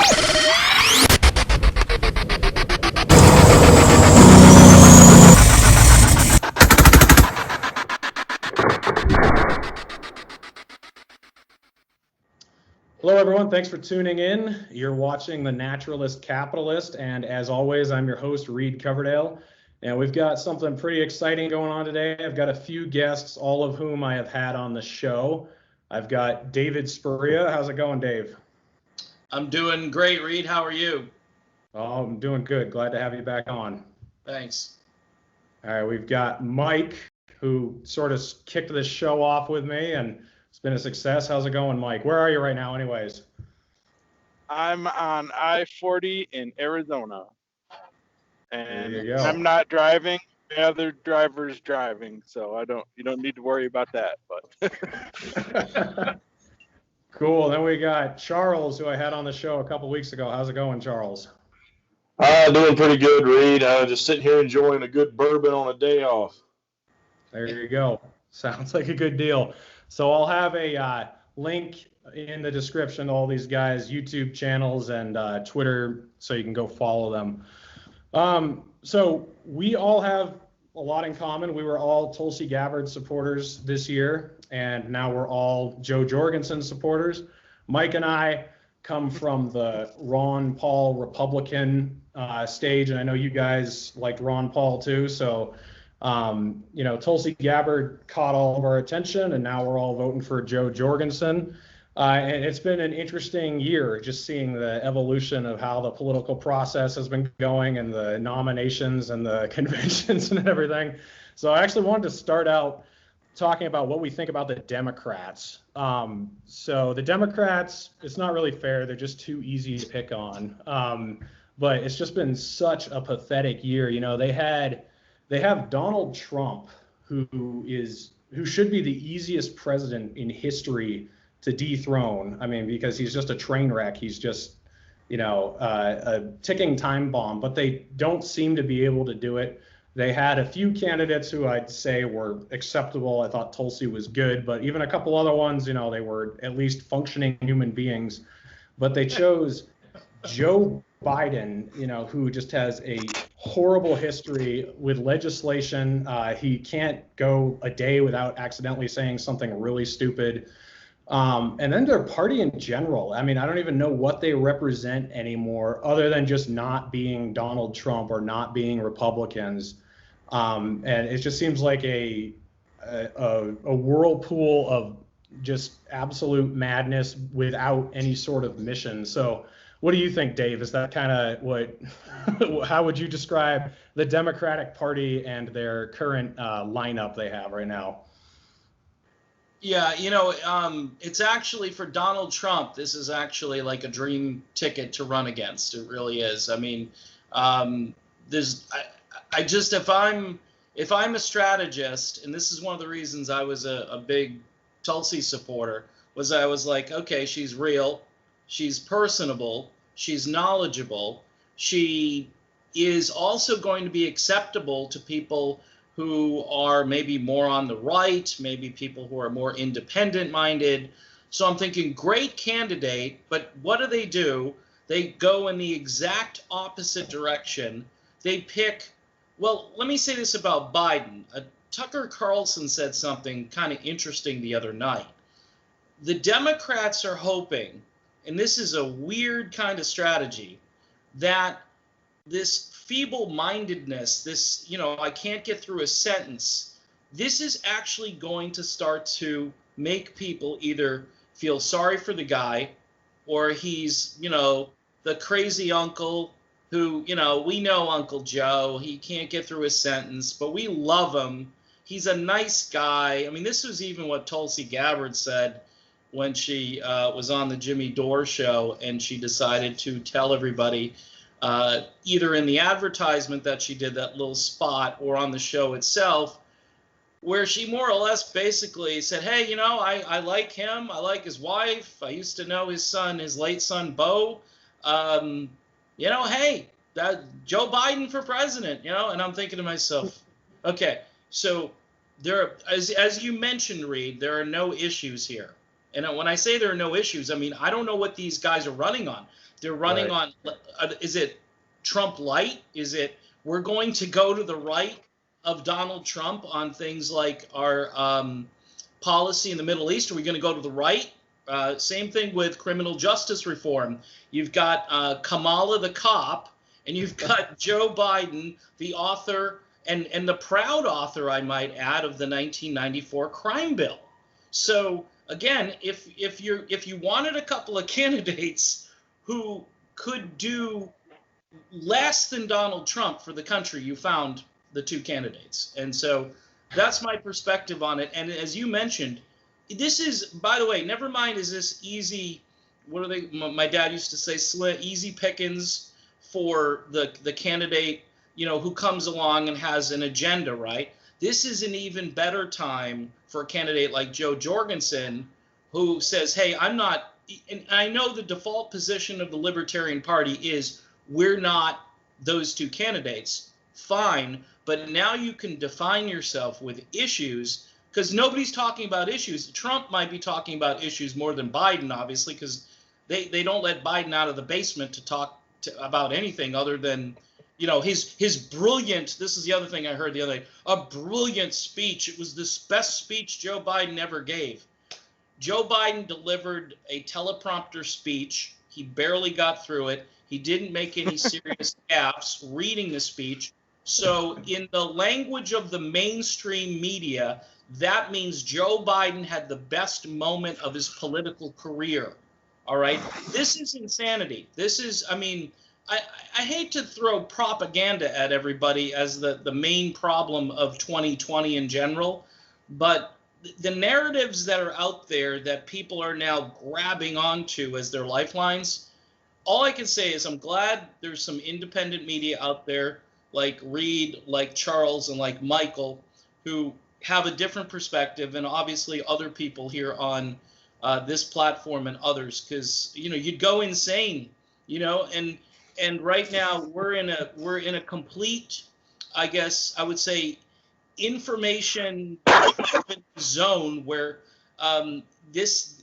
Hello, everyone. Thanks for tuning in. You're watching The Naturalist Capitalist, and as always, I'm your host, Reed Coverdale, and we've got something pretty exciting going on today. I've got a few guests, all of whom I have had on the show. I've got David Spuria. How's it going, Dave? I'm doing great, Reed. How are you? Oh, I'm doing good. Glad to have you back on. Thanks. All right, we've got Mike, who sort of kicked this show off with me, and it's been a success. How's it going, Mike? Where are you right now, anyways? I'm on I-40 in Arizona, and There you go. I'm not driving. The other driver's driving, so you don't need to worry about that. But Cool. Then we got Charles, who I had on the show a couple weeks ago. How's it going, Charles? Doing pretty good, Reed. Just sitting here enjoying a good bourbon on a day off. There you go. Sounds like a good deal. So I'll have a link in the description to all these guys' YouTube channels and Twitter, so you can go follow them. So we all have a lot in common. We were all Tulsi Gabbard supporters this year, and now we're all Joe Jorgensen supporters. Mike and I come from the Ron Paul Republican stage, and I know you guys liked Ron Paul too. So, Tulsi Gabbard caught all of our attention, and now we're all voting for Joe Jorgensen. And it's been an interesting year, just seeing the evolution of how the political process has been going, and the nominations and the conventions and everything. So I actually wanted to start out talking about what we think about the Democrats. So the Democrats, it's not really fair. They're just too easy to pick on. But it's just been such a pathetic year. They have Donald Trump, who should be the easiest president in history to dethrone. I mean, because he's just a train wreck. He's just, a ticking time bomb, but they don't seem to be able to do it. They had a few candidates who I'd say were acceptable. I thought Tulsi was good, but even a couple other ones, they were at least functioning human beings. But they chose Joe Biden, who just has a horrible history with legislation. He can't go a day without accidentally saying something really stupid. And then their party in general. I mean, I don't even know what they represent anymore, other than just not being Donald Trump or not being Republicans. And it just seems like a whirlpool of just absolute madness without any sort of mission. So what do you think, Dave? Is that kind of how would you describe the Democratic Party and their current lineup they have right now? Yeah, it's actually, for Donald Trump, this is actually like a dream ticket to run against. It really is. I mean, if I'm a strategist, and this is one of the reasons I was a big Tulsi supporter, was I was like, okay, she's real, she's personable, she's knowledgeable, she is also going to be acceptable to people who are maybe more on the right, maybe people who are more independent minded. So I'm thinking, great candidate, but what do? They go in the exact opposite direction. They pick, well, let me say this about Biden. Tucker Carlson said something kind of interesting the other night. The Democrats are hoping, and this is a weird kind of strategy, that this feeble-mindedness, this, I can't get through a sentence, this is actually going to start to make people either feel sorry for the guy, or he's, the crazy uncle who, we know Uncle Joe, he can't get through a sentence, but we love him. He's a nice guy. I mean, this was even what Tulsi Gabbard said when she was on the Jimmy Dore show, and she decided to tell everybody, either in the advertisement that she did, that little spot, or on the show itself, where she more or less basically said, hey, I like him. I like his wife. I used to know his late son, Beau. Hey, Joe Biden for president, and I'm thinking to myself, okay, so there, as you mentioned, Reed, there are no issues here. And when I say there are no issues, I mean, I don't know what these guys are running on. They're running on, is it Trump light? Is it we're going to go to the right of Donald Trump on things like our policy in the Middle East? Are we going to go to the right? Same thing with criminal justice reform. You've got Kamala the cop, and you've got Joe Biden, the author, and the proud author, I might add, of the 1994 crime bill. So again, if you wanted a couple of candidates who could do less than Donald Trump for the country, you found the two candidates. And so that's my perspective on it. And as you mentioned, this is, by the way, never mind, is this easy, what are they, my dad used to say, easy pickings for the candidate, you know, who comes along and has an agenda, right? This is an even better time for a candidate like Joe Jorgensen, who says, hey, I'm not, and I know the default position of the Libertarian Party is we're not those two candidates. Fine, but now you can define yourself with issues, because nobody's talking about issues. Trump might be talking about issues more than Biden, obviously, because they don't let Biden out of the basement to talk about anything other than, you know, his brilliant, this is the other thing I heard the other day, a brilliant speech. It was the best speech Joe Biden ever gave. Joe Biden delivered a teleprompter speech. He barely got through it. He didn't make any serious gaffes reading the speech. So in the language of the mainstream media, that means Joe Biden had the best moment of his political career. All right. This is insanity. This is, I mean, I hate to throw propaganda at everybody as the main problem of 2020 in general, but the narratives that are out there that people are now grabbing onto as their lifelines, all I can say is I'm glad there's some independent media out there like Reed, like Charles, and like Michael, who have a different perspective, and obviously other people here on this platform and others, because, you know, you'd go insane, you know, and right now we're in a complete, I guess I would say, information zone where this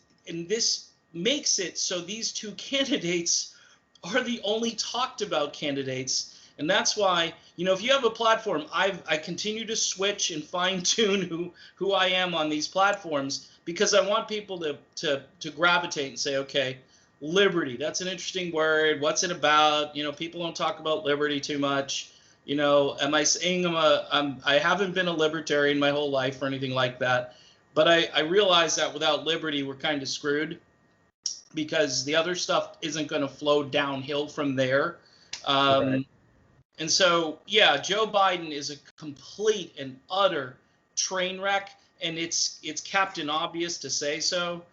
makes it so these two candidates are the only talked about candidates. And that's why, you know, if you have a platform, I continue to switch and fine tune who I am on these platforms, because I want people to gravitate and say, okay, liberty, that's an interesting word. What's it about? You know, people don't talk about liberty too much. You know, am I saying I haven't been a libertarian my whole life or anything like that, but I realize that without liberty, we're kind of screwed, because the other stuff isn't going to flow downhill from there. Right. And so, yeah, Joe Biden is a complete and utter train wreck, and it's Captain Obvious to say so,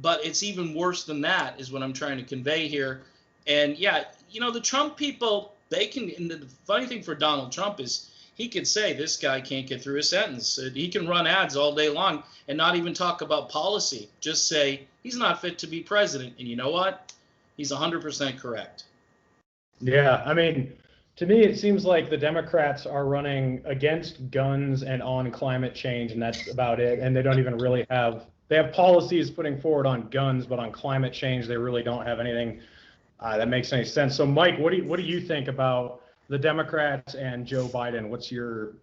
but it's even worse than that is what I'm trying to convey here. And yeah, you know, the Trump people, they can, and the funny thing for Donald Trump is he could say this guy can't get through a sentence. He can run ads all day long and not even talk about policy. Just say he's not fit to be president. And you know what? He's 100% correct. Yeah, I mean, to me, it seems like the Democrats are running against guns and on climate change, and that's about it. And they don't even really have, they have policies putting forward on guns, but on climate change, they really don't have anything that makes any sense. So, Mike, what do you think about the Democrats and Joe Biden? What's your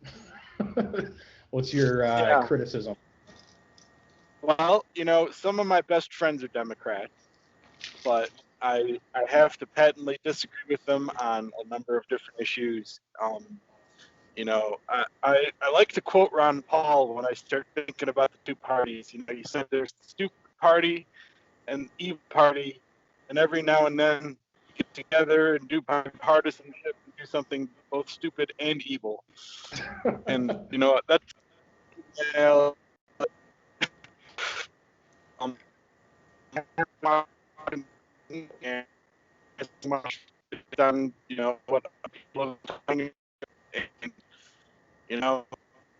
criticism? Well, you know, some of my best friends are Democrats, but I have to patently disagree with them on a number of different issues. You know, I like to quote Ron Paul when I start thinking about the two parties. You know, he said there's the stupid party and the evil party, and every now and then you get together and do partisanship and do something both stupid and evil. And you know, that's and as much done, you know, what people are doing, and you know,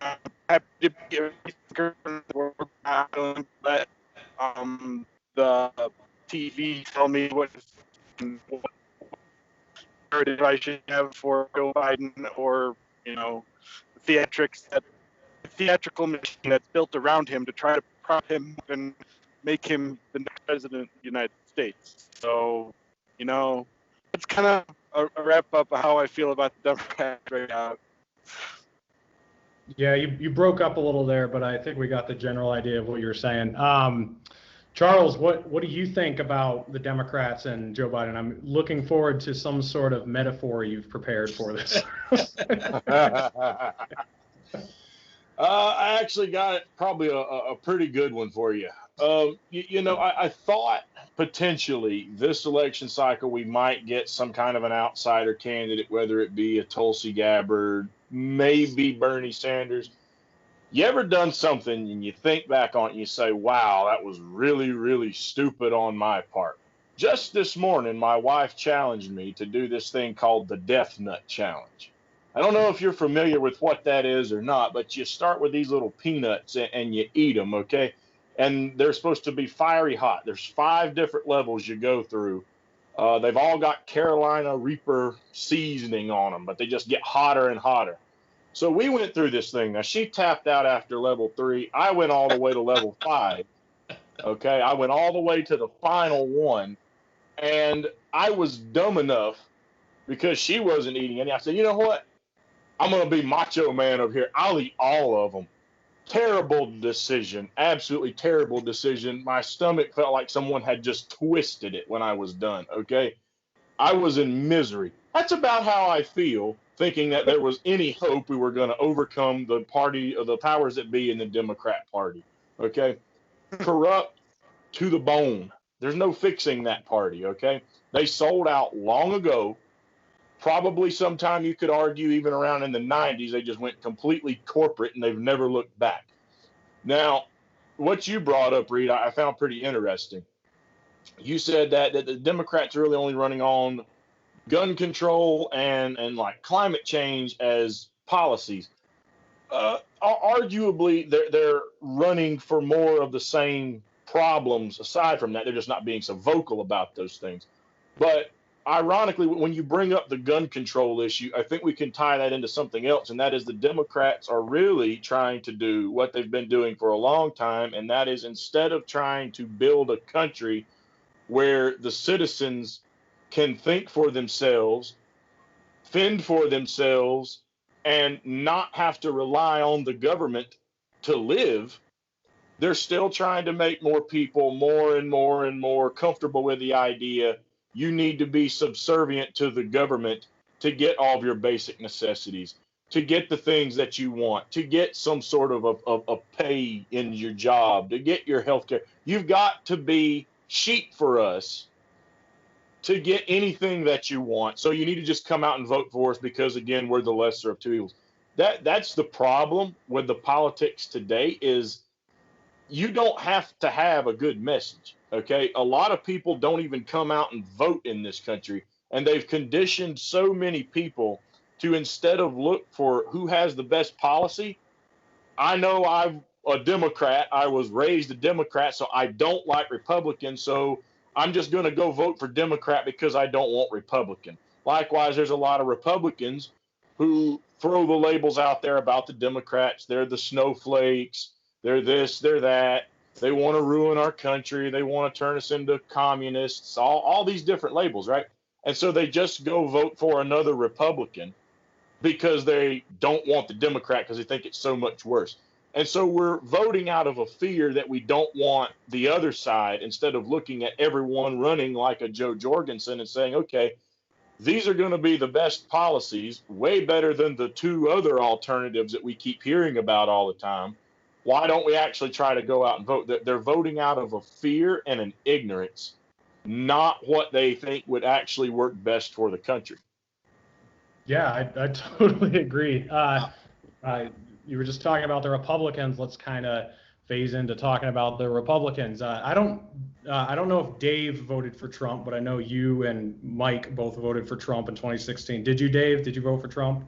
I'm happy to be let the TV tell me what narrative I should have for Joe Biden, or you know, the theatrical machine that's built around him to try to prop him up and make him the next president of the United States. So, that's kind of a wrap up of how I feel about the Democrats right now. Yeah, you broke up a little there, but I think we got the general idea of what you're saying. Charles, what do you think about the Democrats and Joe Biden? I'm looking forward to some sort of metaphor you've prepared for this. I actually got probably a pretty good one for you. I thought potentially this election cycle we might get some kind of an outsider candidate, whether it be a Tulsi Gabbard, maybe Bernie Sanders. You ever done something and you think back on it and you say, wow, that was really, really stupid on my part? Just this morning, my wife challenged me to do this thing called the Death Nut Challenge. I don't know if you're familiar with what that is or not, but you start with these little peanuts and you eat them, okay? And they're supposed to be fiery hot. There's 5 different levels you go through. They've all got Carolina Reaper seasoning on them, but they just get hotter and hotter. So we went through this thing. Now, she tapped out after level 3. I went all the way to level 5. Okay, I went all the way to the final one. And I was dumb enough, because she wasn't eating any, I said, you know what? I'm going to be macho man over here. I'll eat all of them. Terrible decision. Absolutely terrible decision. My stomach felt like someone had just twisted it when I was done, okay? I was in misery. That's about how I feel, thinking that there was any hope we were going to overcome the party of the powers that be in the Democrat Party, okay? Corrupt to the bone. There's no fixing that party, okay? They sold out long ago. Probably sometime you could argue even around in the 90s, they just went completely corporate and they've never looked back. Now, what you brought up, Reed, I found pretty interesting. You said that the Democrats are really only running on gun control and like climate change as policies. Arguably, they're running for more of the same problems. Aside from that, they're just not being so vocal about those things. But ironically, when you bring up the gun control issue, I think we can tie that into something else, and that is the Democrats are really trying to do what they've been doing for a long time, and that is instead of trying to build a country where the citizens can think for themselves, fend for themselves, and not have to rely on the government to live, they're still trying to make more people more and more and more comfortable with the idea you need to be subservient to the government to get all of your basic necessities, to get the things that you want, to get some sort of a pay in your job, to get your health care. You've got to be sheep for us to get anything that you want. So you need to just come out and vote for us because, again, we're the lesser of two evils. That's the problem with the politics today is you don't have to have a good message, okay? A lot of people don't even come out and vote in this country, and they've conditioned so many people to, instead of look for who has the best policy, I know I'm a Democrat. I was raised a Democrat, so I don't like Republicans, so I'm just going to go vote for Democrat because I don't want Republican. Likewise, there's a lot of Republicans who throw the labels out there about the Democrats. They're the snowflakes. They're this, they're that. They want to ruin our country. They want to turn us into communists, all these different labels, right? And so they just go vote for another Republican because they don't want the Democrat because they think it's so much worse. And so we're voting out of a fear that we don't want the other side instead of looking at everyone running like a Joe Jorgensen and saying, okay, these are going to be the best policies, way better than the 2 other alternatives that we keep hearing about all the time. Why don't we actually try to go out and vote? They're voting out of a fear and an ignorance, not what they think would actually work best for the country. Yeah, I totally agree. You were just talking about the Republicans. Let's kind of phase into talking about the Republicans. I don't know if Dave voted for Trump, but I know you and Mike both voted for Trump in 2016. Did you, Dave? Did you vote for Trump?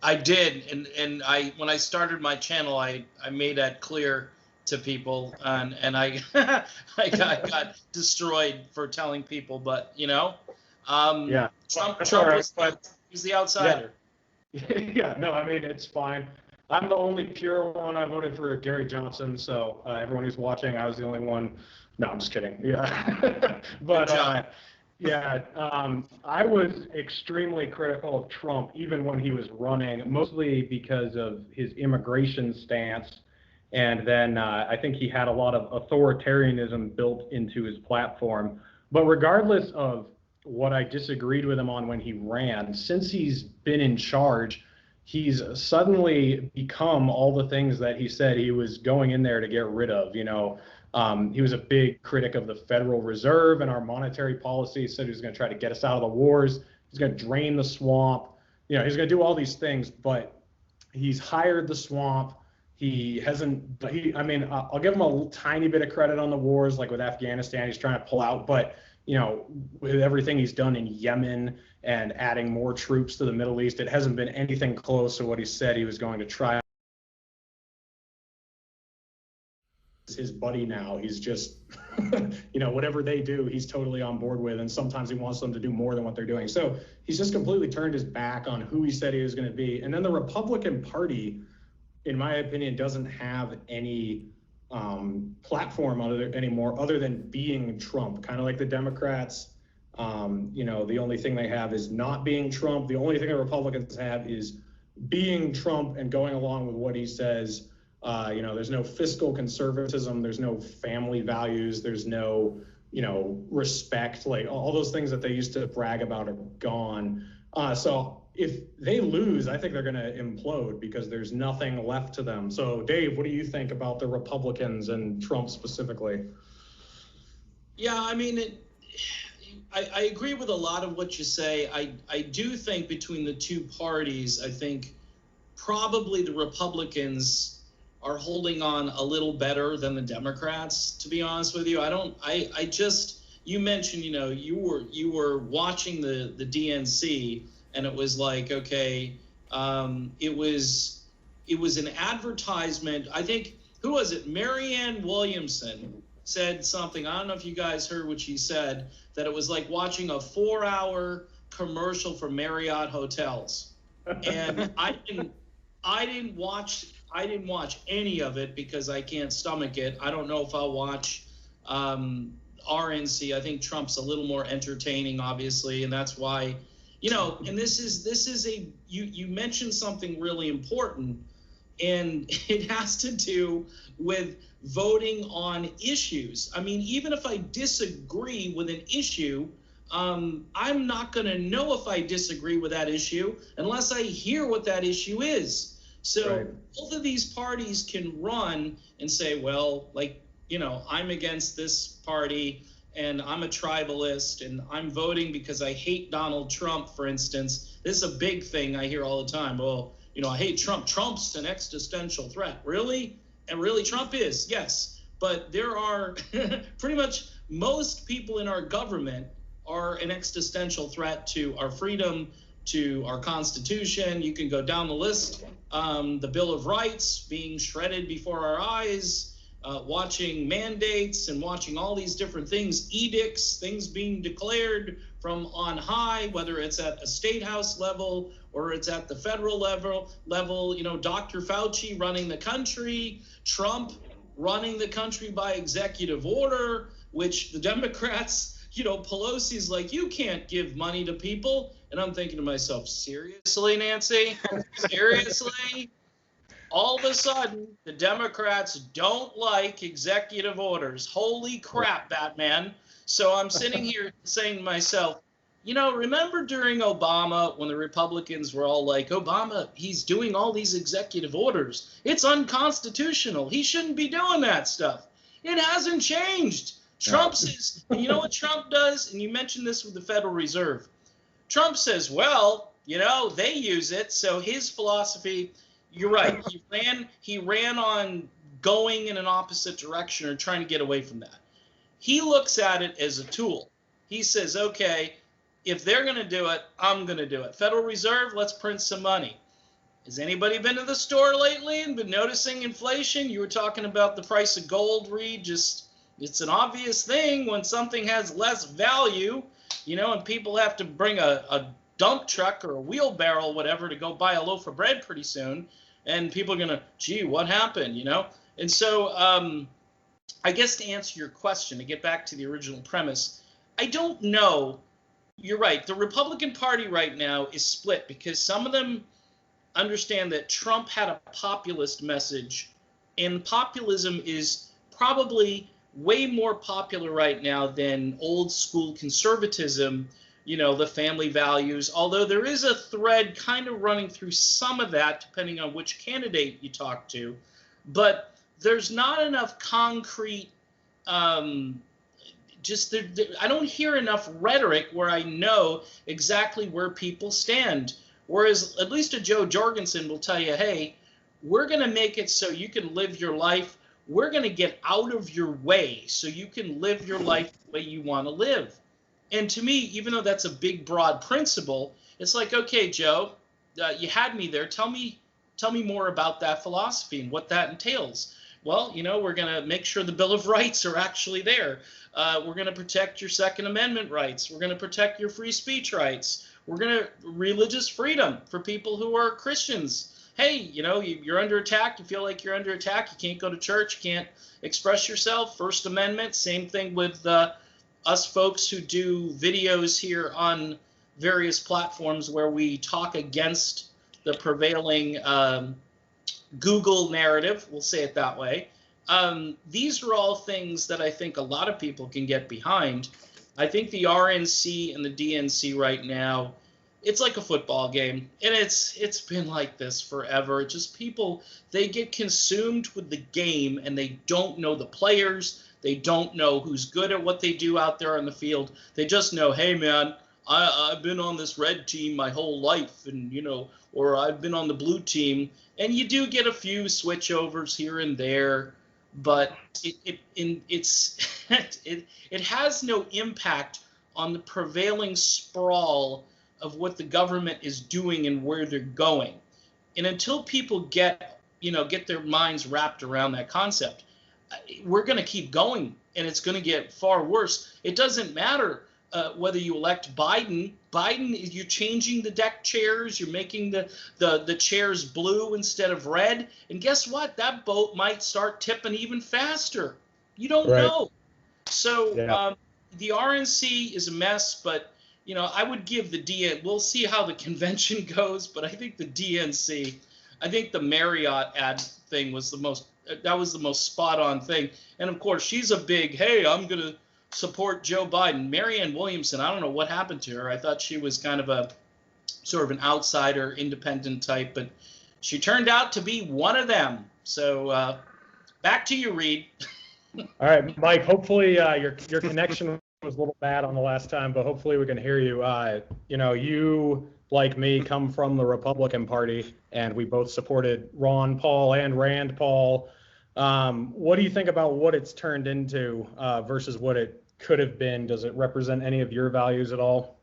I did, and when I started my channel, I made that clear to people, and I I got destroyed for telling people, but yeah, Trump right, but he's the outsider. Yeah, no, I mean it's fine. I'm the only pure one. I voted for Gary Johnson, so everyone who's watching, I was the only one No, I'm just kidding. Yeah. But yeah, I was extremely critical of Trump even when he was running, mostly because of his immigration stance. And then I think he had a lot of authoritarianism built into his platform. But regardless of what I disagreed with him on when he ran, since he's been in charge, he's suddenly become all the things that he said he was going in there to get rid of. He was a big critic of the Federal Reserve and our monetary policy. He said he was going to try to get us out of the wars. He's going to drain the swamp. He's going to do all these things, but he's hired the swamp. He hasn't. I mean, I'll give him a tiny bit of credit on the wars, like with Afghanistan. He's trying to pull out, but with everything he's done in Yemen and adding more troops to the Middle East, it hasn't been anything close to what he said he was going to try. His buddy now. He's just, whatever they do, he's totally on board with. And sometimes he wants them to do more than what they're doing. So he's just completely turned his back on who he said he was going to be. And then the Republican Party, in my opinion, doesn't have any platform anymore other than being Trump, kind of like the Democrats. The only thing they have is not being Trump. The only thing the Republicans have is being Trump and going along with what he says. There's no fiscal conservatism. There's no family values. There's no, respect. Like all those things that they used to brag about are gone. So if they lose, I think they're going to implode because there's nothing left to them. So Dave, what do you think about the Republicans and Trump specifically? Yeah, I mean, I agree with a lot of what you say. I do think between the two parties, I think probably the Republicans are holding on a little better than the Democrats, to be honest with you. You mentioned, you were watching the DNC and it was like, okay, it was an advertisement. I think, who was it? Marianne Williamson said something. I don't know if you guys heard what she said, that it was like watching a 4-hour commercial for Marriott hotels. And I didn't watch any of it because I can't stomach it. I don't know if I'll watch RNC. I think Trump's a little more entertaining, obviously, and that's why, and this is you mentioned something really important, and it has to do with voting on issues. I mean, even if I disagree with an issue, I'm not going to know if I disagree with that issue unless I hear what that issue is. So right. Both of these parties can run and say, well, I'm against this party and I'm a tribalist and I'm voting because I hate Donald Trump, for instance. This is a big thing I hear all the time. Well, I hate Trump. Trump's an existential threat. Really? And really Trump is, yes. But there are pretty much most people in our government are an existential threat to our freedom, to our Constitution. You can go down the list. The Bill of Rights being shredded before our eyes, watching mandates and watching all these different things, edicts, things being declared from on high, whether it's at a state house level or it's at the federal level, Dr. Fauci running the country, Trump running the country by executive order, which the Democrats, Pelosi's like, you can't give money to people. And I'm thinking to myself, seriously, Nancy? Seriously? All of a sudden, the Democrats don't like executive orders. Holy crap, Batman. So I'm sitting here saying to myself, remember during Obama when the Republicans were all like, Obama, he's doing all these executive orders. It's unconstitutional. He shouldn't be doing that stuff. It hasn't changed. Trump says, and you know what Trump does? And you mentioned this with the Federal Reserve. Trump says, well, they use it. So his philosophy, you're right. He ran on going in an opposite direction or trying to get away from that. He looks at it as a tool. He says, okay, if they're going to do it, I'm going to do it. Federal Reserve, let's print some money. Has anybody been to the store lately and been noticing inflation? You were talking about the price of gold, Reed. It's an obvious thing when something has less value, and people have to bring a dump truck or a wheelbarrow, whatever, to go buy a loaf of bread pretty soon. And people are going to, gee, what happened, And so I guess to answer your question, to get back to the original premise, I don't know. You're right. The Republican Party right now is split because some of them understand that Trump had a populist message, and populism is probably way more popular right now than old school conservatism, the family values, although there is a thread kind of running through some of that depending on which candidate you talk to. But there's not enough concrete, I don't hear enough rhetoric where I know exactly where people stand. Whereas at least a Joe Jorgensen will tell you, hey, we're going to make it so you can live your life. We're going to get out of your way so you can live your life the way you want to live. And to me, even though that's a big, broad principle, it's like, okay, Joe, you had me there. Tell me more about that philosophy and what that entails. Well, we're going to make sure the Bill of Rights are actually there. We're going to protect your Second Amendment rights. We're going to protect your free speech rights. We're going to religious freedom for people who are Christians. Hey, you're under attack. You feel like you're under attack. You can't go to church. You can't express yourself. First Amendment. Same thing with us folks who do videos here on various platforms where we talk against the prevailing Google narrative. We'll say it that way. These are all things that I think a lot of people can get behind. I think the RNC and the DNC right now, it's like a football game, and it's been like this forever. Just people, they get consumed with the game, and they don't know the players. They don't know who's good at what they do out there on the field. They just know, hey, man, I've been on this red team my whole life, and or I've been on the blue team. And you do get a few switchovers here and there, but it has no impact on the prevailing sprawl of what the government is doing and where they're going. And until people get their minds wrapped around that concept, we're going to keep going, and it's going to get far worse. It doesn't matter whether you elect Biden. You're changing the deck chairs. You're making the chairs blue instead of red. And guess what? That boat might start tipping even faster. You don't know. So the RNC is a mess, but I would give the DN. We'll see how the convention goes, but I think the DNC, I think the Marriott ad thing was the most spot on thing. And of course, she's a big, hey, I'm going to support Joe Biden. Marianne Williamson, I don't know what happened to her. I thought she was kind of a sort of an outsider, independent type, but she turned out to be one of them. So back to you, Reed. All right, Mike, hopefully your connection was a little bad on the last time, but hopefully we can hear you. You, like me, come from the Republican Party, and we both supported Ron Paul and Rand Paul. What do you think about what it's turned into versus what it could have been? Does it represent any of your values at all?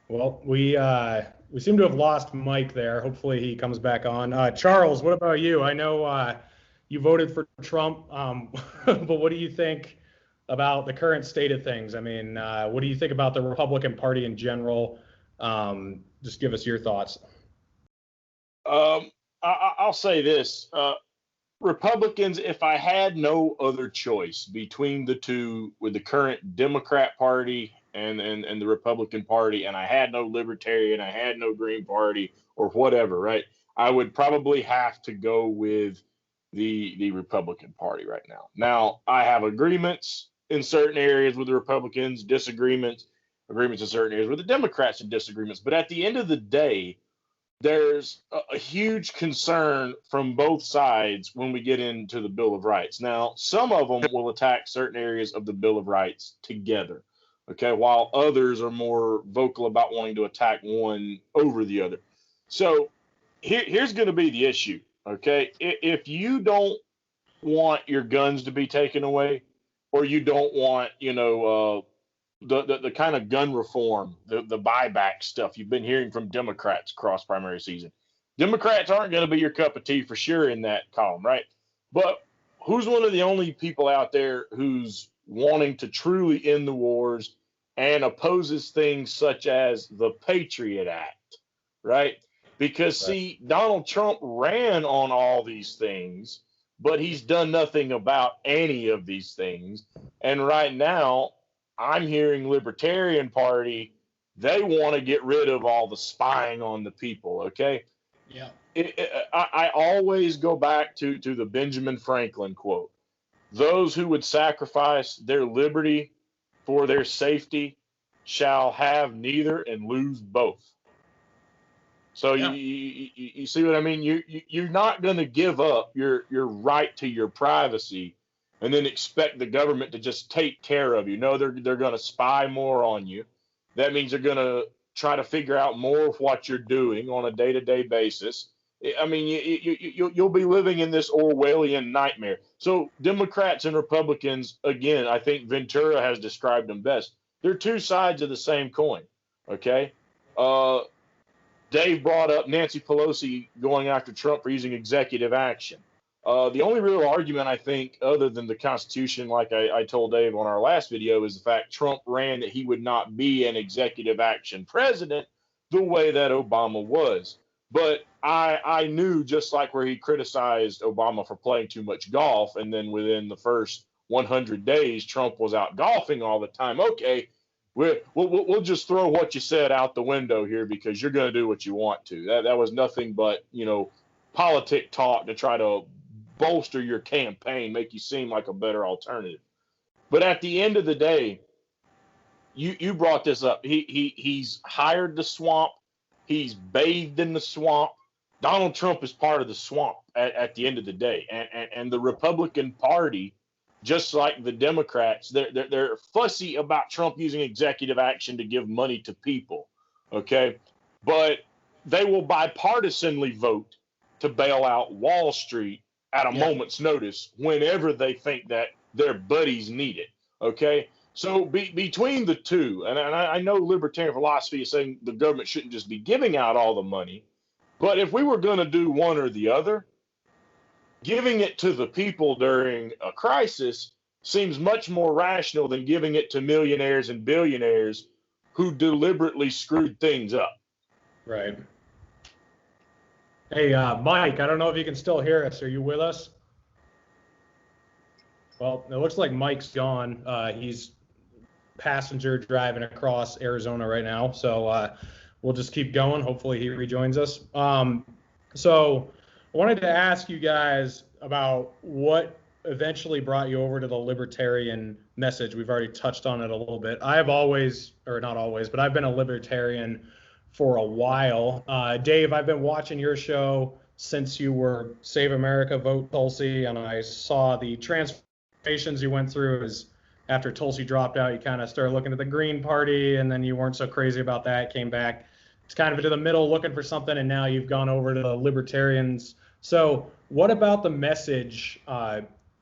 Well, we seem to have lost Mike there. Hopefully he comes back on. Charles, what about you? I know you voted for Trump, but what do you think about the current state of things? I mean, what do you think about the Republican Party in general? Just give us your thoughts. I'll say this. Republicans, if I had no other choice between the two, with the current Democrat Party and the Republican Party, and I had no Libertarian, I had no Green Party or whatever, right? I would probably have to go with the Republican Party right now. Now, I have agreements in certain areas with the Republicans, agreements in certain areas with the Democrats, and disagreements. But at the end of the day, there's a huge concern from both sides when we get into the Bill of Rights. Now, some of them will attack certain areas of the Bill of Rights together, okay, while others are more vocal about wanting to attack one over the other. So here's going to be the issue, okay? If you don't want your guns to be taken away, or you don't want, the kind of gun reform, the buyback stuff you've been hearing from Democrats across primary season. Democrats aren't going to be your cup of tea for sure in that column, right? But who's one of the only people out there who's wanting to truly end the wars and opposes things such as the Patriot Act, right? Because, Right. see, Donald Trump ran on all these things, but he's done nothing about any of these things. And right now, I'm hearing Libertarian Party, they want to get rid of all the spying on the people, okay? Yeah. I always go back to the Benjamin Franklin quote. Those who would sacrifice their liberty for their safety shall have neither and lose both. So Yeah. you see what I mean? You're not going to give up your right to your privacy and then expect the government to just take care of you. No, they're going to spy more on you. That means they're going to try to figure out more of what you're doing on a day-to-day basis. I mean, you'll be living in this Orwellian nightmare. So Democrats and Republicans, again, I think Ventura has described them best. They're two sides of the same coin. Okay. Dave brought up Nancy Pelosi going after Trump for using executive action. The only real argument, I think, other than the Constitution, like I told Dave on our last video, is the fact Trump ran that he would not be an executive action president the way that Obama was. But I knew, just like where he criticized Obama for playing too much golf, and then within the first 100 days, Trump was out golfing all the time. Okay, we'll just throw what you said out the window here because you're going to do what you want to. That was nothing but, politic talk to try to bolster your campaign, make you seem like a better alternative. But at the end of the day, you brought this up. He's hired the swamp. He's bathed in the swamp. Donald Trump is part of the swamp at the end of the day. And the Republican Party, just like the Democrats, they're fussy about Trump using executive action to give money to people, okay? But they will bipartisanly vote to bail out Wall Street at a moment's notice whenever they think that their buddies need it, okay? So between the two, and I know libertarian philosophy is saying the government shouldn't just be giving out all the money, but if we were going to do one or the other, giving it to the people during a crisis seems much more rational than giving it to millionaires and billionaires who deliberately screwed things up. Right. Hey, Mike, I don't know if you can still hear us. Are you with us? Well, it looks like Mike's gone. He's passenger driving across Arizona right now. So we'll just keep going. Hopefully he rejoins us. So I wanted to ask you guys about what eventually brought you over to the libertarian message. We've already touched on it a little bit. I have always, or not always, but I've been a libertarian for a while. Dave, I've been watching your show since you were Save America, Vote Tulsi, and I saw the transformations you went through as after Tulsi dropped out, you kind of started looking at the Green Party, and then you weren't so crazy about that, came back. It's kind of into the middle looking for something, and now you've gone over to the Libertarians. So what about the message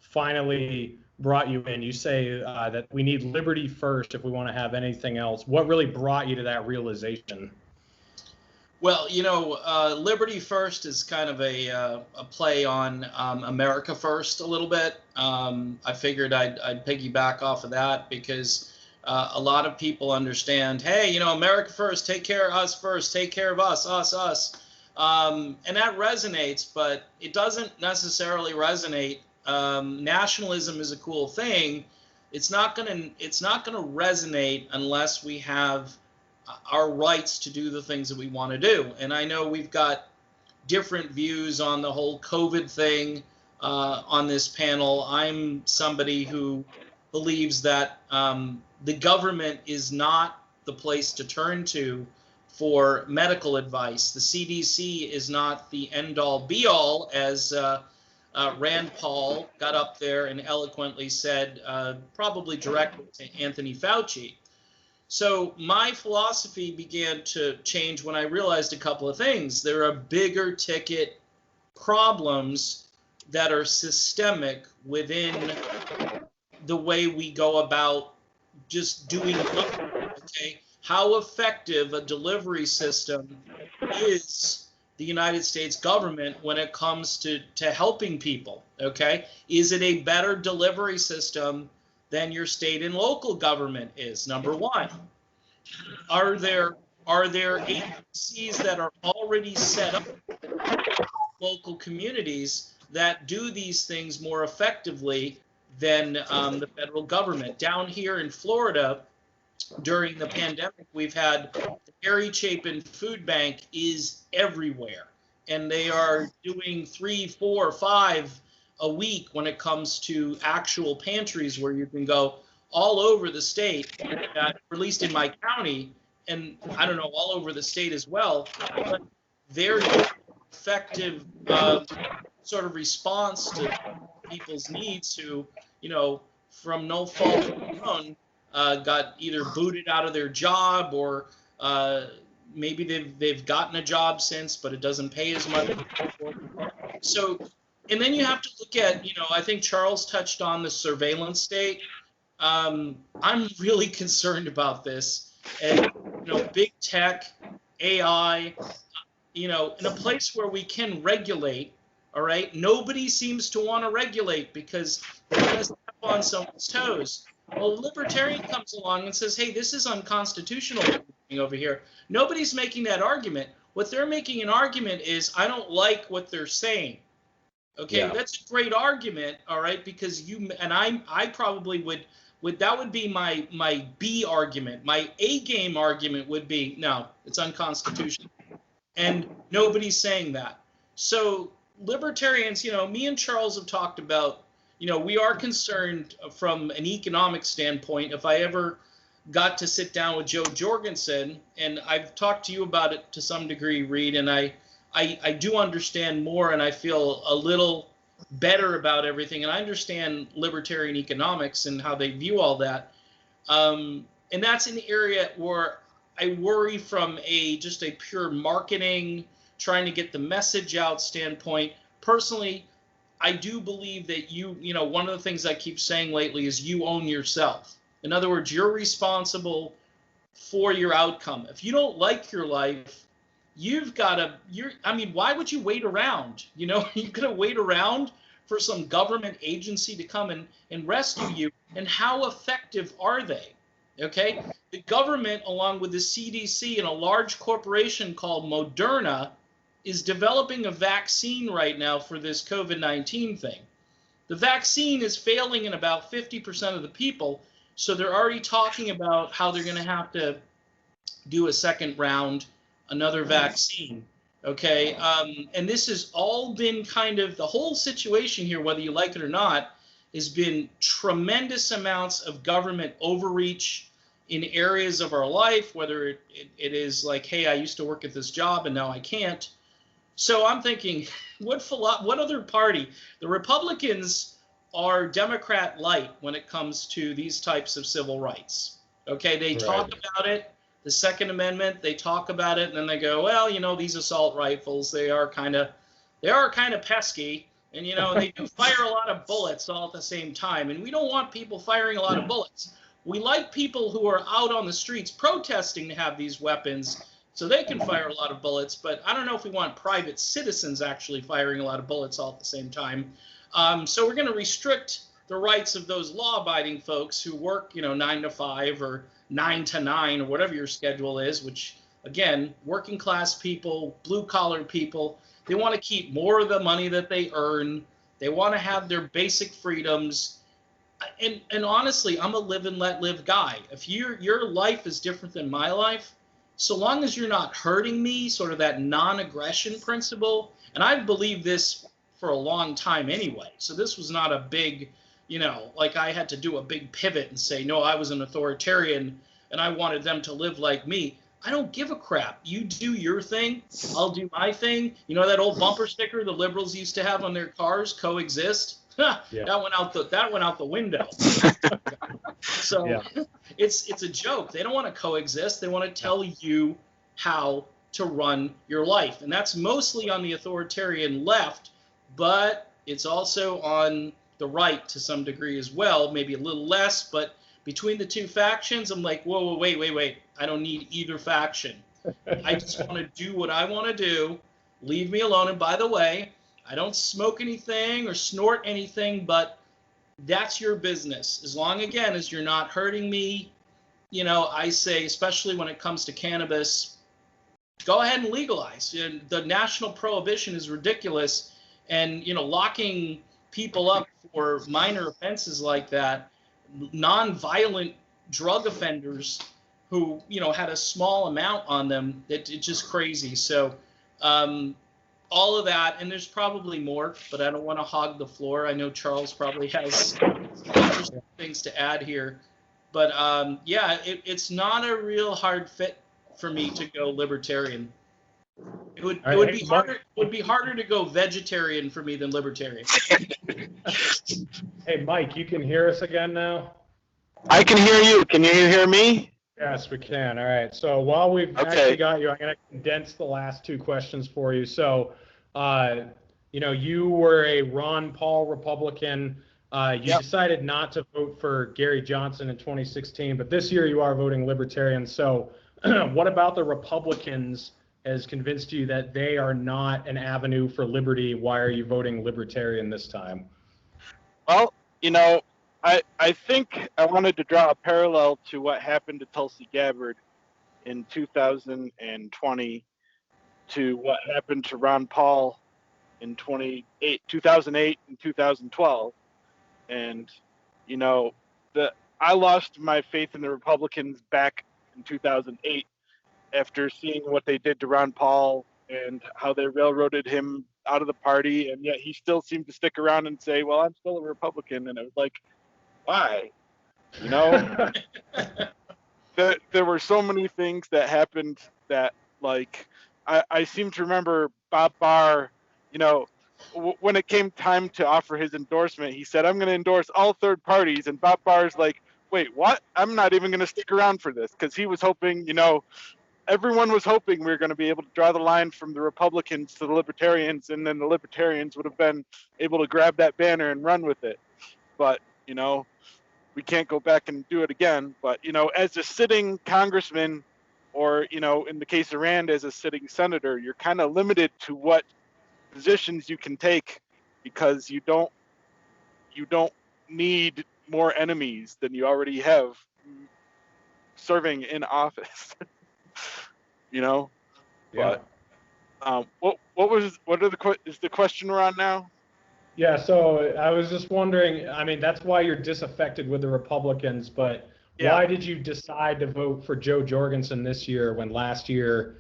finally brought you in? You say that we need liberty first if we want to have anything else. What really brought you to that realization? Well, Liberty First is kind of a play on America First a little bit. I figured I'd piggyback off of that because a lot of people understand, hey, America First, take care of us first, take care of us. And that resonates, but it doesn't necessarily resonate. Nationalism is a cool thing. It's not gonna resonate unless we have our rights to do the things that we want to do. And I know we've got different views on the whole COVID thing on this panel. I'm somebody who believes that the government is not the place to turn to for medical advice. The CDC is not the end-all be-all, as Rand Paul got up there and eloquently said, probably directly to Anthony Fauci. So my philosophy began to change when I realized a couple of things. There are bigger ticket problems that are systemic within the way we go about just doing it. Okay? How effective a delivery system is the United States government when it comes to helping people? Okay? Is it a better delivery system than your state and local government is? Number one. Are there are there agencies that are already set up in local communities that do these things more effectively than the federal government? Down here in Florida, during the pandemic, we've had the Harry Chapin Food Bank is everywhere, and they are doing 3, 4, 5 a week when it comes to actual pantries where you can go all over the state, or at least in my county, and I don't know, all over the state as well. But they're doing effective sort of response to people's needs who, from no fault of their own, got either booted out of their job, or maybe they've gotten a job since, but it doesn't pay as much. So, and then you have to look at, I think Charles touched on the surveillance state. I'm really concerned about this. And, big tech, AI, in a place where we can regulate, all right? Nobody seems to want to regulate because they're going to step on someone's toes. Well, a libertarian comes along and says, hey, this is unconstitutional over here. Nobody's making that argument. What they're making an argument is, I don't like what they're saying. Okay, yeah. That's a great argument, all right, because I probably would that would be my B argument. My A game argument would be, no, it's unconstitutional. And nobody's saying that. So libertarians, me and Charles have talked about, we are concerned from an economic standpoint. If I ever got to sit down with Joe Jorgensen, and I've talked to you about it to some degree, Reed, and I do understand more, and I feel a little better about everything, and I understand libertarian economics and how they view all that. And that's an area where I worry from just a pure marketing, trying to get the message out standpoint. Personally, I do believe that one of the things I keep saying lately is you own yourself. In other words, you're responsible for your outcome. If you don't like your life, why would you wait around? You're going to wait around for some government agency to come and rescue you. And how effective are they? Okay. The government, along with the CDC and a large corporation called Moderna, is developing a vaccine right now for this COVID-19 thing. The vaccine is failing in about 50% of the people. So they're already talking about how they're going to have to do a second round, another vaccine. Okay. And this has all been kind of the whole situation here, whether you like it or not, has been tremendous amounts of government overreach in areas of our life, whether it is like, hey, I used to work at this job and now I can't. So I'm thinking, what other party? The Republicans are Democrat light when it comes to these types of civil rights. Okay, they talk about it, the Second Amendment, they talk about it, and then they go, well, these assault rifles, they are kind of pesky, and they do fire a lot of bullets all at the same time, and we don't want people firing a lot of bullets. We like people who are out on the streets protesting to have these weapons so they can fire a lot of bullets, but I don't know if we want private citizens actually firing a lot of bullets all at the same time. So we're going to restrict the rights of those law-abiding folks who work, 9 to 5 or 9 to 9 or whatever your schedule is, which, again, working class people, blue-collar people, they want to keep more of the money that they earn. They want to have their basic freedoms. And honestly, I'm a live and let live guy. If your life is different than my life, so long as you're not hurting me, sort of that non-aggression principle, and I've believed this for a long time anyway. So this was not a big, like I had to do a big pivot and say, no, I was an authoritarian and I wanted them to live like me. I don't give a crap. You do your thing, I'll do my thing. That old bumper sticker the liberals used to have on their cars, coexist. Yeah. That went out the window. So yeah. It's a joke. They don't want to coexist. They want to tell you how to run your life. And that's mostly on the authoritarian left, but it's also on the right to some degree as well, maybe a little less. But between the two factions, I'm like, whoa, wait. I don't need either faction. I just want to do what I want to do. Leave me alone. And by the way, I don't smoke anything or snort anything, but that's your business. As long, again, as you're not hurting me, I say, especially when it comes to cannabis, go ahead and legalize. And the national prohibition is ridiculous, and locking people up for minor offenses like that, non-violent drug offenders who had a small amount on them, it's just crazy. So all of that, and there's probably more, but I don't want to hog the floor. I know Charles probably has some interesting things to add here, but yeah, it's not a real hard fit for me to go libertarian. It would be harder to go vegetarian for me than libertarian. Hey, Mike, you can hear us again now? I can hear you. Can you hear me? Yes, we can. All right. So while we've actually got you, I'm going to condense the last two questions for you. So, you were a Ron Paul Republican. You decided not to vote for Gary Johnson in 2016, but this year you are voting Libertarian. So what about the Republicans has convinced you that they are not an avenue for liberty? Why are you voting Libertarian this time? Well, I think I wanted to draw a parallel to what happened to Tulsi Gabbard in 2020 to what happened to Ron Paul in 2008 and 2012. And, I lost my faith in the Republicans back in 2008 after seeing what they did to Ron Paul and how they railroaded him out of the party. And yet he still seemed to stick around and say, well, I'm still a Republican. And I was like, why? There were so many things that happened that, like, I seem to remember Bob Barr, when it came time to offer his endorsement, he said, I'm going to endorse all third parties. And Bob Barr's like, wait, what? I'm not even going to stick around for this, because he was hoping, everyone was hoping we were going to be able to draw the line from the Republicans to the Libertarians, and then the Libertarians would have been able to grab that banner and run with it. But, we can't go back and do it again. But, as a sitting congressman, or, in the case of Rand, as a sitting senator, you're kind of limited to what positions you can take, because you don't need more enemies than you already have serving in office. Yeah. But is the question we're on now? Yeah, so I was just wondering, I mean, that's why you're disaffected with the Republicans, but why did you decide to vote for Joe Jorgensen this year when last year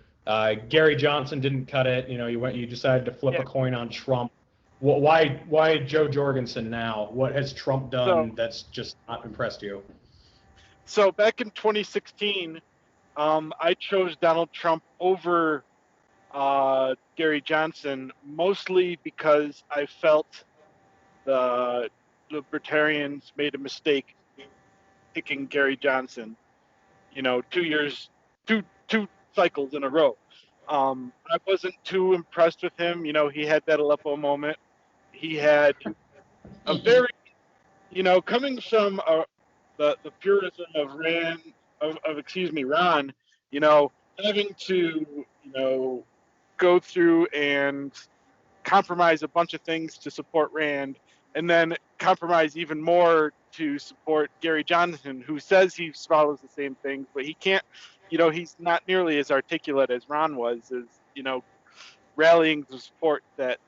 Gary Johnson didn't cut it? You decided to flip a coin on Trump. Why Joe Jorgensen now? What has Trump done that's just not impressed you? So back in 2016, I chose Donald Trump over Gary Johnson, mostly because I felt the Libertarians made a mistake picking Gary Johnson, 2 cycles in a row. I wasn't too impressed with him. He had that Aleppo moment. He had a very, coming from the purism of Ron, having to, go through and compromise a bunch of things to support Rand, and then compromise even more to support Gary Johnson, who says he follows the same things, but he can't, he's not nearly as articulate as Ron was, as, rallying the support that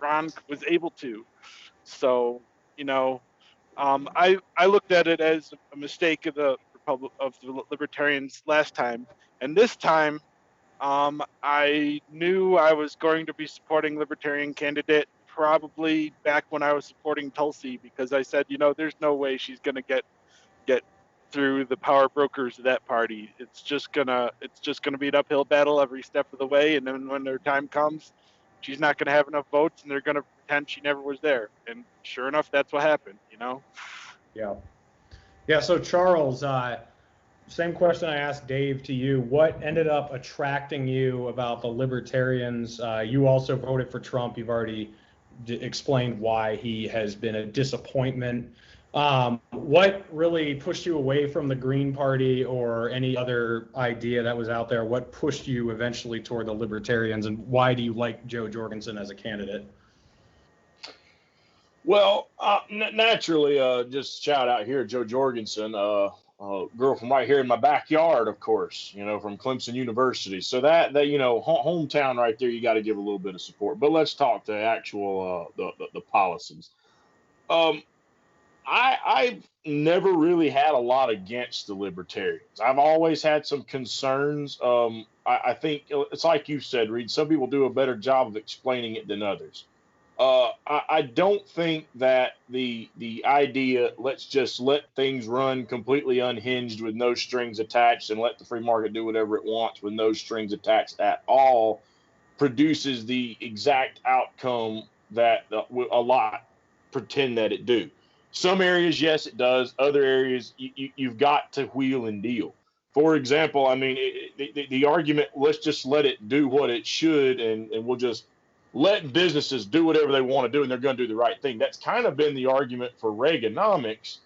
Ron was able to. So, I looked at it as a mistake of the Libertarians last time, and this time, I knew I was going to be supporting Libertarian candidate probably back when I was supporting Tulsi, because I said, there's no way she's going to get through the power brokers of that party. It's just gonna be an uphill battle every step of the way, and then when their time comes, she's not going to have enough votes, and they're going to pretend she never was there. And sure enough, that's what happened. Yeah. So Charles, same question I asked Dave to you. What ended up attracting you about the Libertarians? You also voted for Trump. You've already explained why he has been a disappointment. What really pushed you away from the Green Party or any other idea that was out there? What pushed you eventually toward the Libertarians, and why do you like Joe Jorgensen as a candidate? Well, naturally, just shout out here, Joe Jorgensen. girl from right here in my backyard, of course, from Clemson University. So that hometown right there, you got to give a little bit of support. But let's talk the actual the policies. I've never really had a lot against the Libertarians. I've always had some concerns. I think it's like you said, Reed. Some people do a better job of explaining it than others. I don't think that the idea, let's just let things run completely unhinged with no strings attached and let the free market do whatever it wants with no strings attached at all, produces the exact outcome that a lot pretend that it do. Some areas, yes, it does. Other areas, you've got to wheel and deal. For example, I mean, the argument, let's just let it do what it should, and we'll just let businesses do whatever they want to do, and they're going to do the right thing. That's kind of been the argument for Reaganomics,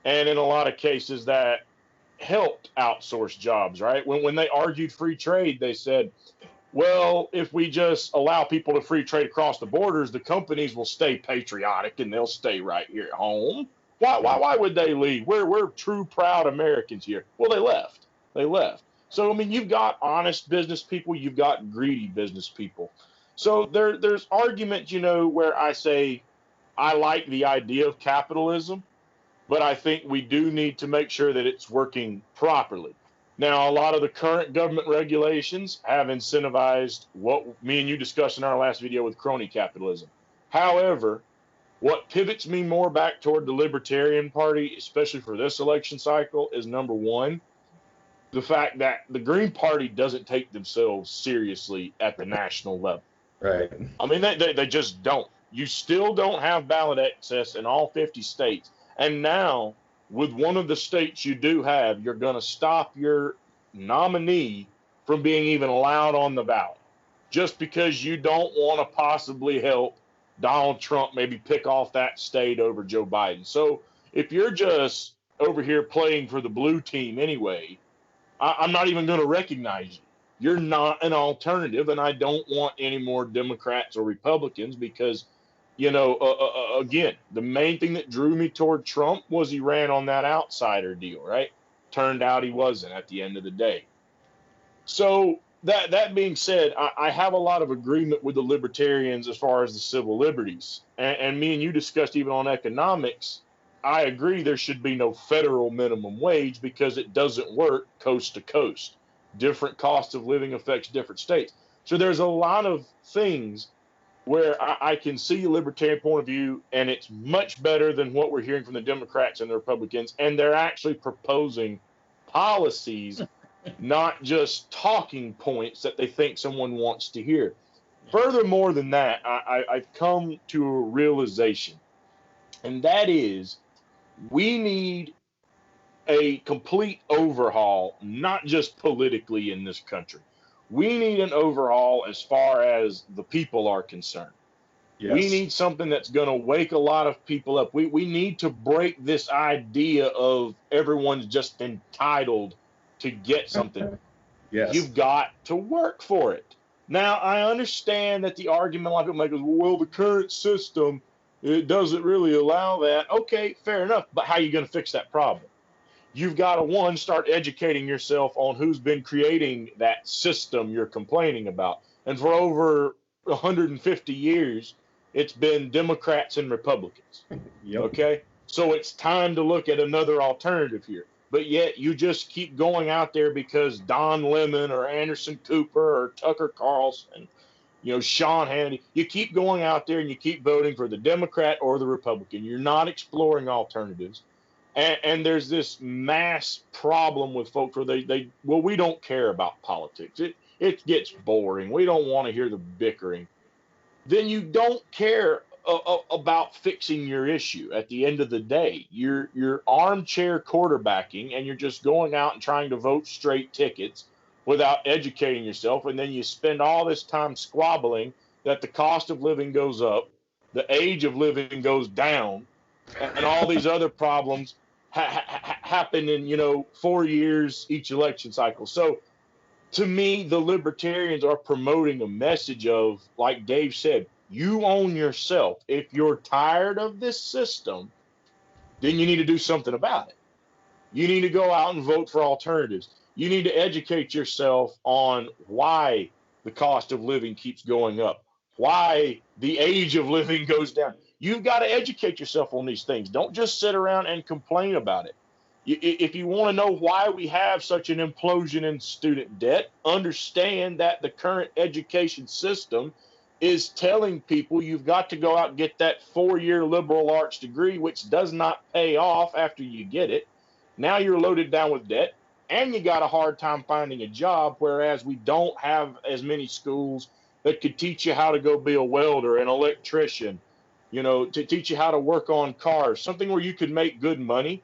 and in a lot of cases that helped outsource jobs, right? When they argued free trade, they said, well, if we just allow people to free trade across the borders, the companies will stay patriotic and they'll stay right here at home. Why would they leave? We're true, proud Americans here. Well, they left. They left. So, I mean, you've got honest business people, you've got greedy business people. So there's arguments, where I say I like the idea of capitalism, but I think we do need to make sure that it's working properly. Now, a lot of the current government regulations have incentivized what me and you discussed in our last video with crony capitalism. However, what pivots me more back toward the Libertarian Party, especially for this election cycle, is number one, the fact that the Green Party doesn't take themselves seriously at the national level. Right. I mean, they just don't. You still don't have ballot access in all 50 states. And now, with one of the states you do have, you're going to stop your nominee from being even allowed on the ballot just because you don't want to possibly help Donald Trump maybe pick off that state over Joe Biden. So if you're just over here playing for the blue team anyway, I'm not even going to recognize you. You're not an alternative, and I don't want any more Democrats or Republicans because, again, the main thing that drew me toward Trump was he ran on that outsider deal, right? Turned out he wasn't at the end of the day. So that being said, I have a lot of agreement with the Libertarians as far as the civil liberties. And me and you discussed even on economics, I agree there should be no federal minimum wage because it doesn't work coast to coast. Different cost of living affects different states. So there's a lot of things where I can see a libertarian point of view, and it's much better than what we're hearing from the Democrats and the Republicans, and they're actually proposing policies, not just talking points that they think someone wants to hear. Furthermore than that, I've come to a realization, and that is we need a complete overhaul, not just politically in this country. We need an overhaul as far as the people are concerned. Yes. We need something that's going to wake a lot of people up. We need to break this idea of everyone's just entitled to get something. Yes. You've got to work for it. Now, I understand that the argument a lot of people make is, well, the current system, it doesn't really allow that. Okay, fair enough. But how are you going to fix that problem? You've got to, one, start educating yourself on who's been creating that system you're complaining about. And for over 150 years, it's been Democrats and Republicans. Yep. Okay? So it's time to look at another alternative here. But yet you just keep going out there because Don Lemon or Anderson Cooper or Tucker Carlson, Sean Hannity, you keep going out there and you keep voting for the Democrat or the Republican. You're not exploring alternatives. And there's this mass problem with folks where we don't care about politics. It gets boring. We don't want to hear the bickering. Then you don't care about fixing your issue. At the end of the day, you're armchair quarterbacking, and you're just going out and trying to vote straight tickets without educating yourself. And then you spend all this time squabbling that the cost of living goes up, the age of living goes down, and all these other problems happen in 4 years each election cycle. So to me, the Libertarians are promoting a message of, like Dave said, you own yourself. If you're tired of this system, then you need to do something about it. You need to go out and vote for alternatives. You need to educate yourself on why the cost of living keeps going up, why the age of living goes down. You've got to educate yourself on these things. Don't just sit around and complain about it. If you want to know why we have such an implosion in student debt, understand that the current education system is telling people you've got to go out and get that 4-year liberal arts degree, which does not pay off after you get it. Now you're loaded down with debt, and you got a hard time finding a job, whereas we don't have as many schools that could teach you how to go be a welder, an electrician, to teach you how to work on cars, something where you could make good money.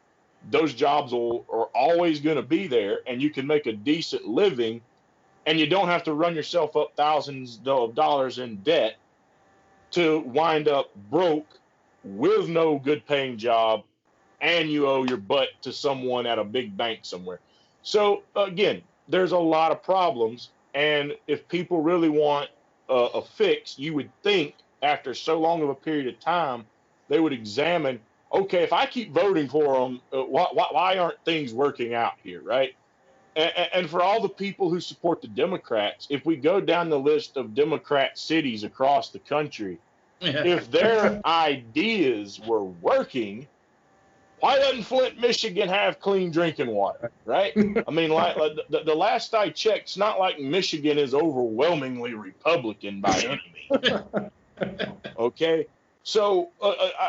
Those jobs are always going to be there, and you can make a decent living, and you don't have to run yourself up thousands of dollars in debt to wind up broke with no good paying job, and you owe your butt to someone at a big bank somewhere. So again, there's a lot of problems, and if people really want a fix, you would think after so long of a period of time, they would examine, okay, if I keep voting for them, why aren't things working out here, right? And for all the people who support the Democrats, if we go down the list of Democrat cities across the country, if their ideas were working, why doesn't Flint, Michigan have clean drinking water, right? I mean, like the last I checked, it's not like Michigan is overwhelmingly Republican by any means. Okay? So,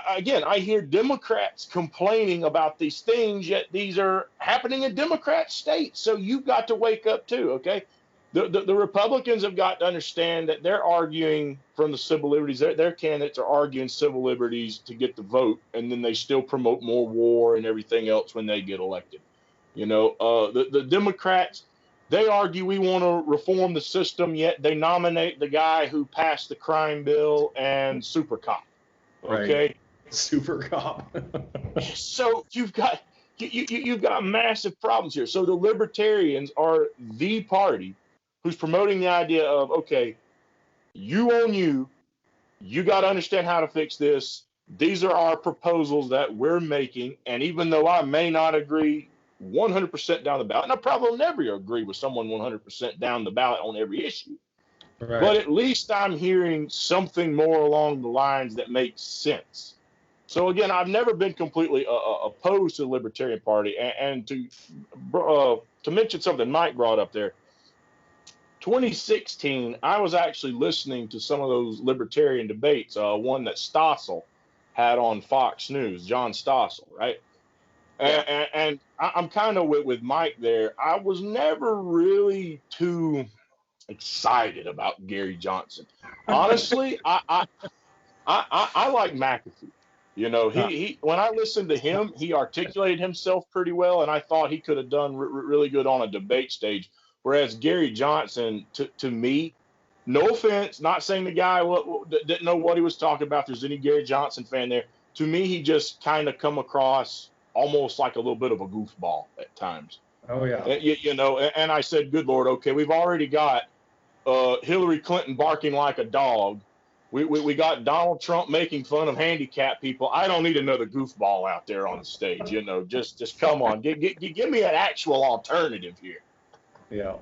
again, I hear Democrats complaining about these things, yet these are happening in Democrat states. So you've got to wake up too, okay? The Republicans have got to understand that they're arguing from the civil liberties. Their candidates are arguing civil liberties to get the vote, and then they still promote more war and everything else when they get elected. The Democrats, they argue we want to reform the system, yet they nominate the guy who passed the crime bill and super cop. Okay, right. Super cop. So you've got massive problems here. So the Libertarians are the party who's promoting the idea of, okay, you own you got to understand how to fix this. These are our proposals that we're making, and even though I may not agree 100% down the ballot, and I probably will never agree with someone 100% down the ballot on every issue. Right. But at least I'm hearing something more along the lines that makes sense. So again, I've never been completely opposed to the Libertarian Party. And to mention something Mike brought up there, 2016, I was actually listening to some of those Libertarian debates, one that Stossel had on Fox News, John Stossel, right? Yeah. And I'm kind of with Mike there. I was never really too excited about Gary Johnson. Honestly, I like McAfee. He when I listened to him, he articulated himself pretty well, and I thought he could have done really good on a debate stage. Whereas Gary Johnson, to me, no offense, not saying the guy didn't know what he was talking about. If there's any Gary Johnson fan there, to me, he just kind of come across almost like a little bit of a goofball at times. Oh yeah. And I said, good Lord, okay, we've already got Hillary Clinton barking like a dog. We got Donald Trump making fun of handicapped people. I don't need another goofball out there on the stage. Just come on, give me an actual alternative here. Yeah.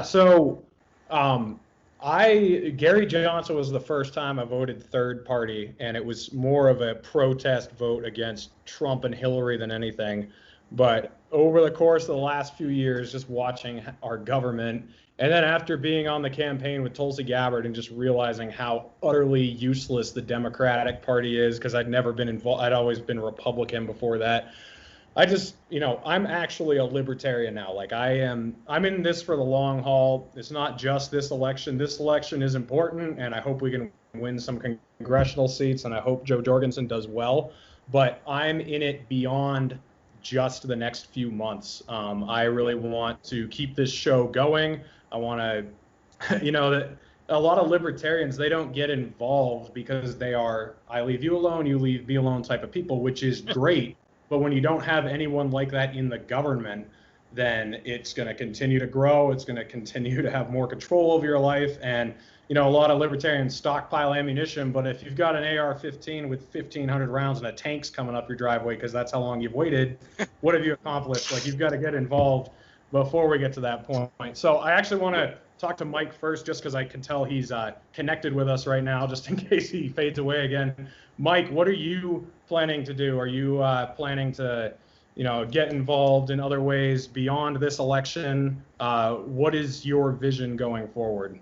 So, Gary Johnson was the first time I voted third party, and it was more of a protest vote against Trump and Hillary than anything. But over the course of the last few years, just watching our government, and then after being on the campaign with Tulsi Gabbard and just realizing how utterly useless the Democratic Party is, because I'd never been involved, I'd always been Republican before that. I just, I'm actually a libertarian now. Like I'm in this for the long haul. It's not just this election. This election is important, and I hope we can win some congressional seats, and I hope Joe Jorgensen does well. But I'm in it beyond just the next few months. I really want to keep this show going. I want to, that a lot of libertarians, they don't get involved because they are, I leave you alone, you leave me alone type of people, which is great. But when you don't have anyone like that in the government, then it's going to continue to grow. It's going to continue to have more control over your life. And you know, a lot of libertarians stockpile ammunition, but if you've got an AR-15 with 1,500 rounds and a tank's coming up your driveway because that's how long you've waited, what have you accomplished? Like, you've got to get involved before we get to that point. So I actually want to talk to Mike first, just because I can tell he's connected with us right now, just in case he fades away again. Mike, what are you planning to do? Are you planning to, you know, get involved in other ways beyond this election? What is your vision going forward?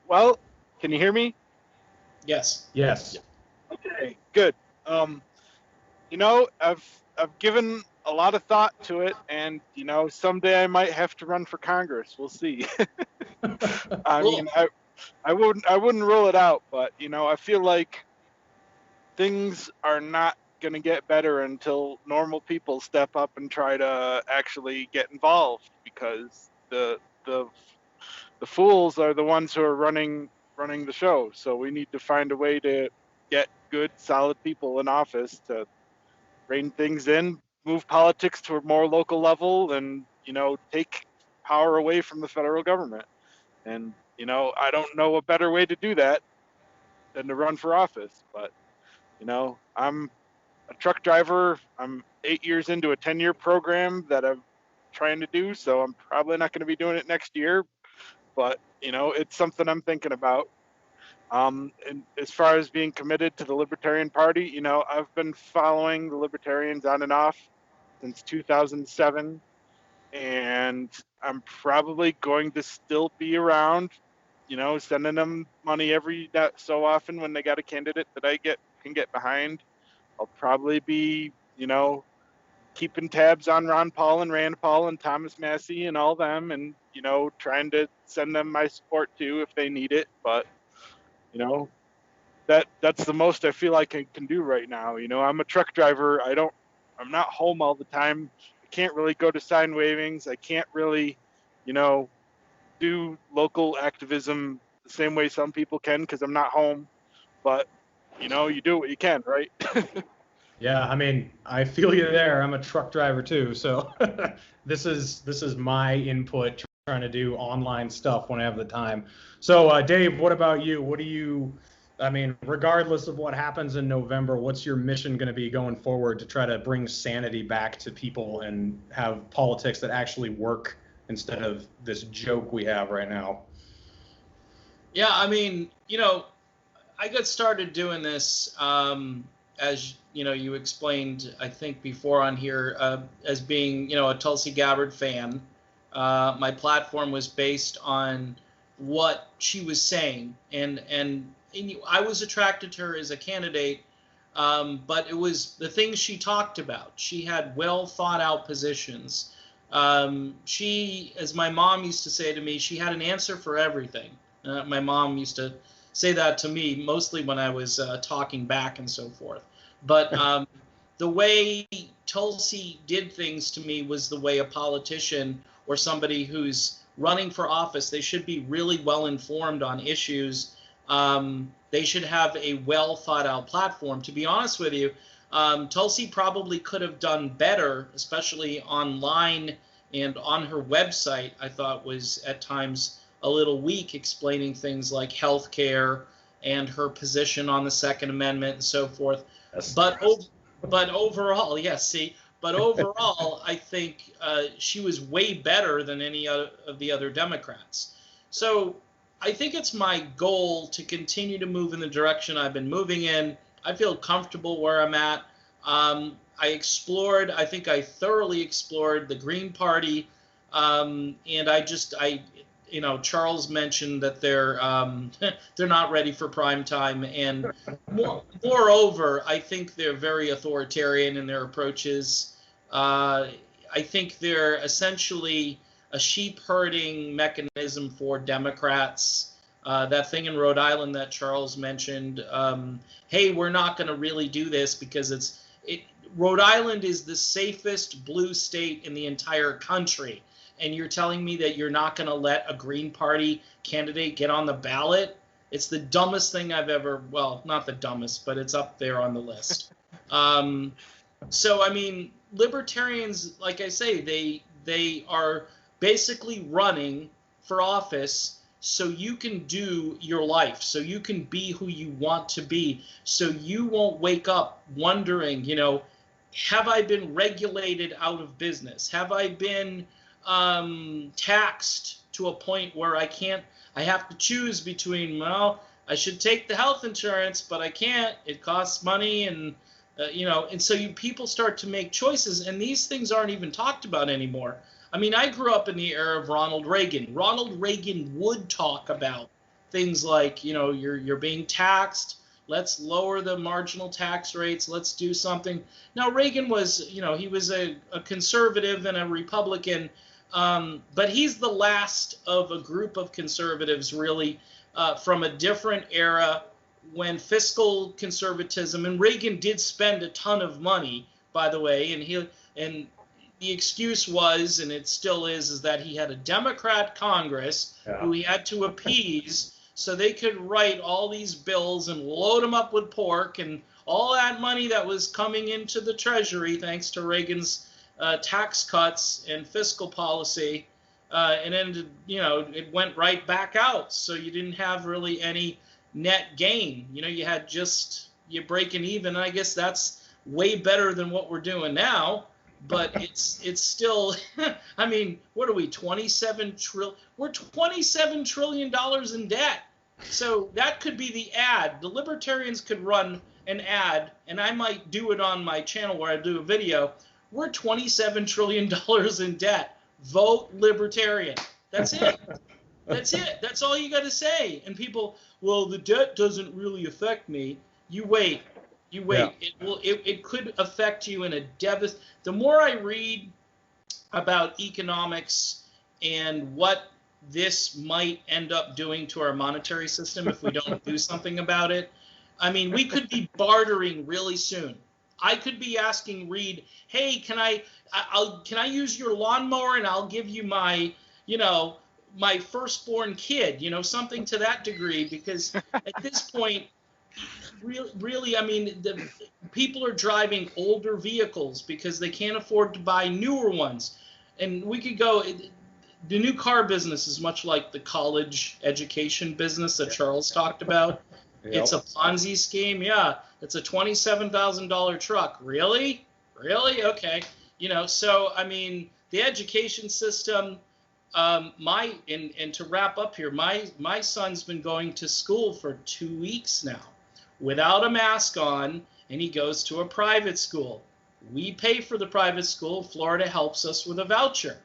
Well, can you hear me? Yes. Yes. Okay, good. You know, I've given a lot of thought to it, and you know, someday I might have to run for Congress. We'll see. I mean, I wouldn't rule it out, but you know, I feel like things are not going to get better until normal people step up and try to actually get involved, because the fools are the ones who are running the show. So we need to find a way to get good, solid people in office to rein things in, move politics to a more local level, and you know, take power away from the federal government. And you know, I don't know a better way to do that than to run for office. But you know, I'm a truck driver. I'm 8 years into a 10-year program that I'm trying to do, so I'm probably not going to be doing it next year. But you know, it's something I'm thinking about. And as far as being committed to the Libertarian Party, you know, I've been following the Libertarians on and off since 2007, and I'm probably going to still be around, you know, sending them money every so often when they got a candidate that I can get behind. I'll probably be, you know, keeping tabs on Ron Paul and Rand Paul and Thomas Massey and all them, and you know, trying to send them my support too if they need it. But you know, that's the most I feel like I can do right now. You know, I'm a truck driver. I'm not home all the time. I can't really go to sign wavings. I can't really, you know, do local activism the same way some people can because I'm not home. But you know, you do what you can, right? Yeah, I mean, I feel you there. I'm a truck driver too, so this is my input, trying to do online stuff when I have the time. So, Dave, what about you? What do you, I mean, regardless of what happens in November, what's your mission going to be going forward to try to bring sanity back to people and have politics that actually work instead of this joke we have right now? Yeah, I mean, you know, I got started doing this, as you know, you explained, I think, before on here, as being, you know, a Tulsi Gabbard fan. My platform was based on what she was saying, and I was attracted to her as a candidate, but it was the things she talked about. She had well thought out positions. She, as my mom used to say to me, she had an answer for everything. My mom used to say that to me mostly when I was talking back and so forth. But the way Tulsi did things to me was the way a politician or somebody who's running for office, they should be really well informed on issues. They should have a well thought out platform. To be honest with you, Tulsi probably could have done better, especially online and on her website. I thought was at times a little weak, explaining things like health care and her position on the Second Amendment and so forth. But overall, yes, see, but overall, I think she was way better than any of the other Democrats. So I think it's my goal to continue to move in the direction I've been moving in. I feel comfortable where I'm at. I think I thoroughly explored the Green Party, and you know, Charles mentioned that they're not ready for prime time, and moreover, I think they're very authoritarian in their approaches. I think they're essentially a sheep herding mechanism for Democrats. That thing in Rhode Island that Charles mentioned, hey, we're not going to really do this because Rhode Island is the safest blue state in the entire country. And you're telling me that you're not going to let a Green Party candidate get on the ballot? It's the dumbest thing I've ever, well, not the dumbest, but it's up there on the list. So, I mean, libertarians, like I say, they are basically running for office so you can do your life, so you can be who you want to be, so you won't wake up wondering, have I been regulated out of business? Have I been taxed to a point where I have to choose between, well, I should take the health insurance, but I can't. It costs money, and and so people start to make choices, and these things aren't even talked about anymore. I mean, I grew up in the era of Ronald Reagan. Ronald Reagan would talk about things like, you're being taxed. Let's lower the marginal tax rates. Let's do something. Now, Reagan was, he was a conservative and a Republican, but he's the last of a group of conservatives, really, from a different era when fiscal conservatism, and Reagan did spend a ton of money, by the way, and the excuse was, and it still is that he had a Democrat Congress who he had to appease so they could write all these bills and load them up with pork, and all that money that was coming into the Treasury thanks to Reagan's tax cuts and fiscal policy, and then it went right back out. So you didn't have really any net gain. You had you're breaking even. And I guess that's way better than what we're doing now. But it's still, I mean, what are we, we're $27 trillion in debt. So that could be the ad. The Libertarians could run an ad, and I might do it on my channel where I do a video. We're $27 trillion in debt. Vote Libertarian. That's it. That's it. That's all you got to say. And people, well, the debt doesn't really affect me. You wait. You wait. Yeah. It could affect you in a devastating. The more I read about economics and what this might end up doing to our monetary system if we don't do something about it, I mean, we could be bartering really soon. I could be asking Reed, hey, can I use your lawnmower and I'll give you my, my firstborn kid, something to that degree, because at this point, really, I mean, the people are driving older vehicles because they can't afford to buy newer ones. And we could go, the new car business is much like the college education business that Charles talked about. Yep. It's a Ponzi scheme. Yeah, it's a $27,000 truck. Really? Okay. So, I mean, the education system, and to wrap up here, my son's been going to school for 2 weeks now without a mask on, and he goes to a private school. We pay for the private school. Florida helps us with a voucher.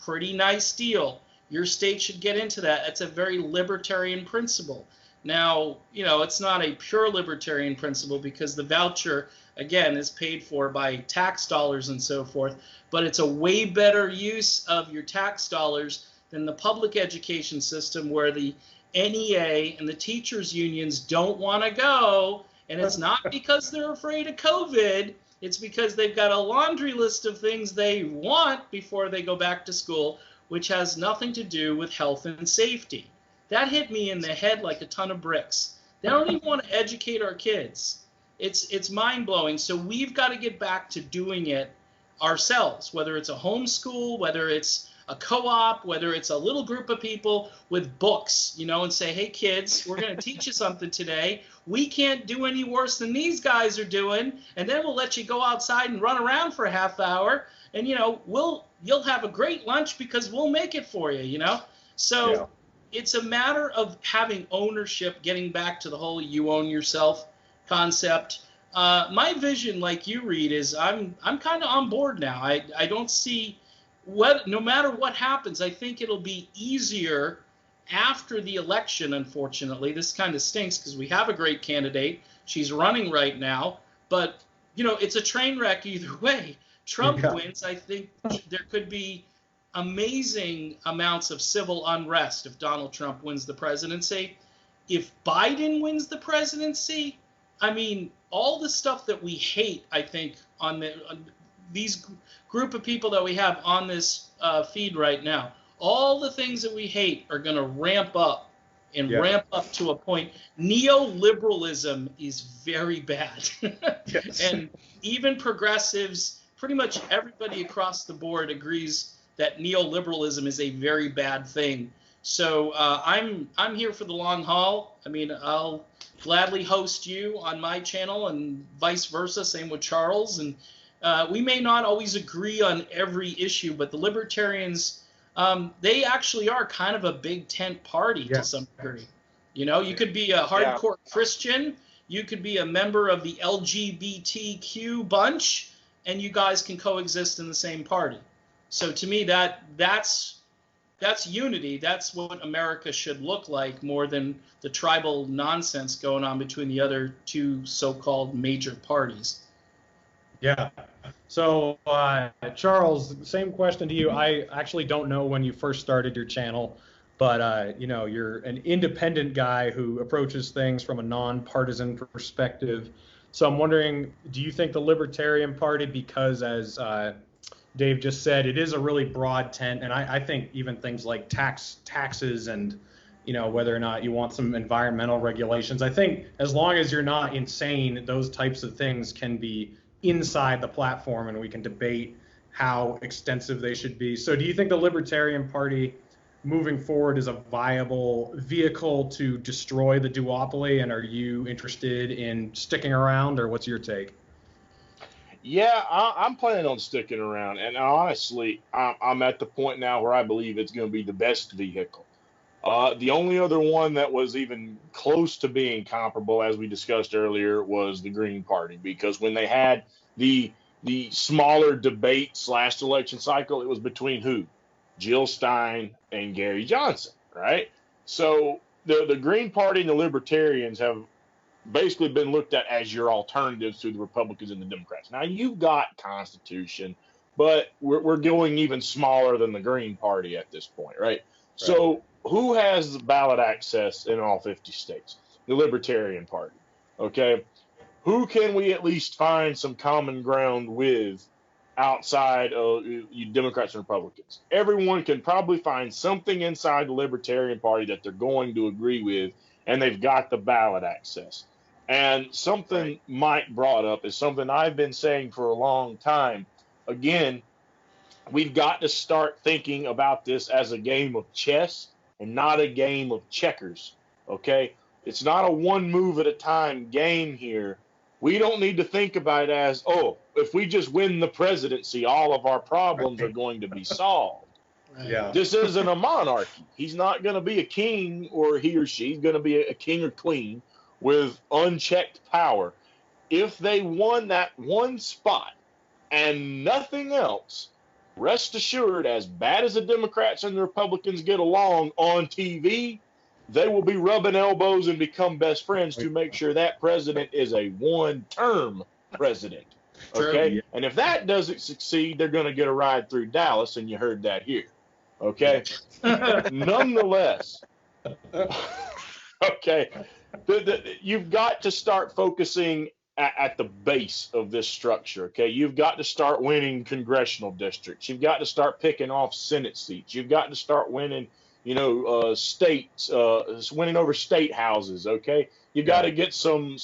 Pretty nice deal. Your state should get into that. It's a very libertarian principle. Now, it's not a pure libertarian principle because the voucher, again, is paid for by tax dollars and so forth, but it's a way better use of your tax dollars than the public education system where the NEA and the teachers unions don't want to go, and it's not because they're afraid of COVID. It's because they've got a laundry list of things they want before they go back to school, which has nothing to do with health and safety. That hit me in the head like a ton of bricks. They don't even want to educate our kids. It's mind-blowing. So we've got to get back to doing it ourselves, whether it's a homeschool, whether it's a co-op, whether it's a little group of people with books, and say, hey, kids, we're going to teach you something today. We can't do any worse than these guys are doing, and then we'll let you go outside and run around for a half hour, and, you'll have a great lunch because we'll make it for you, So yeah. It's a matter of having ownership, getting back to the whole you own yourself concept. My vision, like you, Reed, is I'm kind of on board now. I don't see no matter what happens, I think it'll be easier after the election, unfortunately. This kind of stinks because we have a great candidate. She's running right now. But, it's a train wreck either way. Trump wins. I think there could be amazing amounts of civil unrest if Donald Trump wins the presidency. If Biden wins the presidency, I mean, all the stuff that we hate, I think, on these group of people that we have on this feed right now, all the things that we hate are going to ramp up and ramp up to a point. Neoliberalism is very bad. Yes. And even progressives, pretty much everybody across the board agrees that neoliberalism is a very bad thing. So I'm here for the long haul. I mean, I'll gladly host you on my channel and vice versa. Same with Charles. And we may not always agree on every issue, but the Libertarians, they actually are kind of a big tent party to some degree. You know, you could be a hardcore Christian, you could be a member of the LGBTQ bunch, and you guys can coexist in the same party. So to me, that's unity. That's what America should look like, more than the tribal nonsense going on between the other two so-called major parties. Yeah. So, Charles, same question to you. I actually don't know when you first started your channel, but you know, you're an independent guy who approaches things from a nonpartisan perspective. So I'm wondering, do you think the Libertarian Party, because as Dave just said, it is a really broad tent, and I think even things like taxes and, you know, whether or not you want some environmental regulations, I think as long as you're not insane, those types of things can be inside the platform and we can debate how extensive they should be. So do you think the Libertarian Party moving forward is a viable vehicle to destroy the duopoly, and are you interested in sticking around, or what's your take? Yeah, I'm planning on sticking around, and honestly, I'm at the point now where I believe it's going to be the best vehicle. The only other one that was even close to being comparable, as we discussed earlier, was the Green Party, because when they had the smaller debate / election cycle, it was between who? Jill Stein and Gary Johnson, right? So the Green Party and the Libertarians have basically been looked at as your alternatives to the Republicans and the Democrats. Now, you've got Constitution, but we're going even smaller than the Green Party at this point, right? So who has ballot access in all 50 states? The Libertarian Party, okay? Who can we at least find some common ground with outside of you Democrats and Republicans? Everyone can probably find something inside the Libertarian Party that they're going to agree with, and they've got the ballot access. And something Mike brought up is something I've been saying for a long time. Again, we've got to start thinking about this as a game of chess and not a game of checkers, okay? It's not a one move at a time game here. We don't need to think about it as, oh, if we just win the presidency, all of our problems are going to be solved. Yeah. This isn't a monarchy. He's not going to be a king, or he or she's going to be a king or queen with unchecked power. If they won that one spot and nothing else, rest assured, as bad as the Democrats and the Republicans get along on TV, they will be rubbing elbows and become best friends to make sure that president is a one-term president. Okay? True. And if that doesn't succeed, they're going to get a ride through Dallas, and you heard that here. Okay? Nonetheless, okay, you've got to start focusing at the base of this structure, okay? You've got to start winning congressional districts. You've got to start picking off Senate seats. You've got to start winning, states, winning over state houses, okay? You've got to get some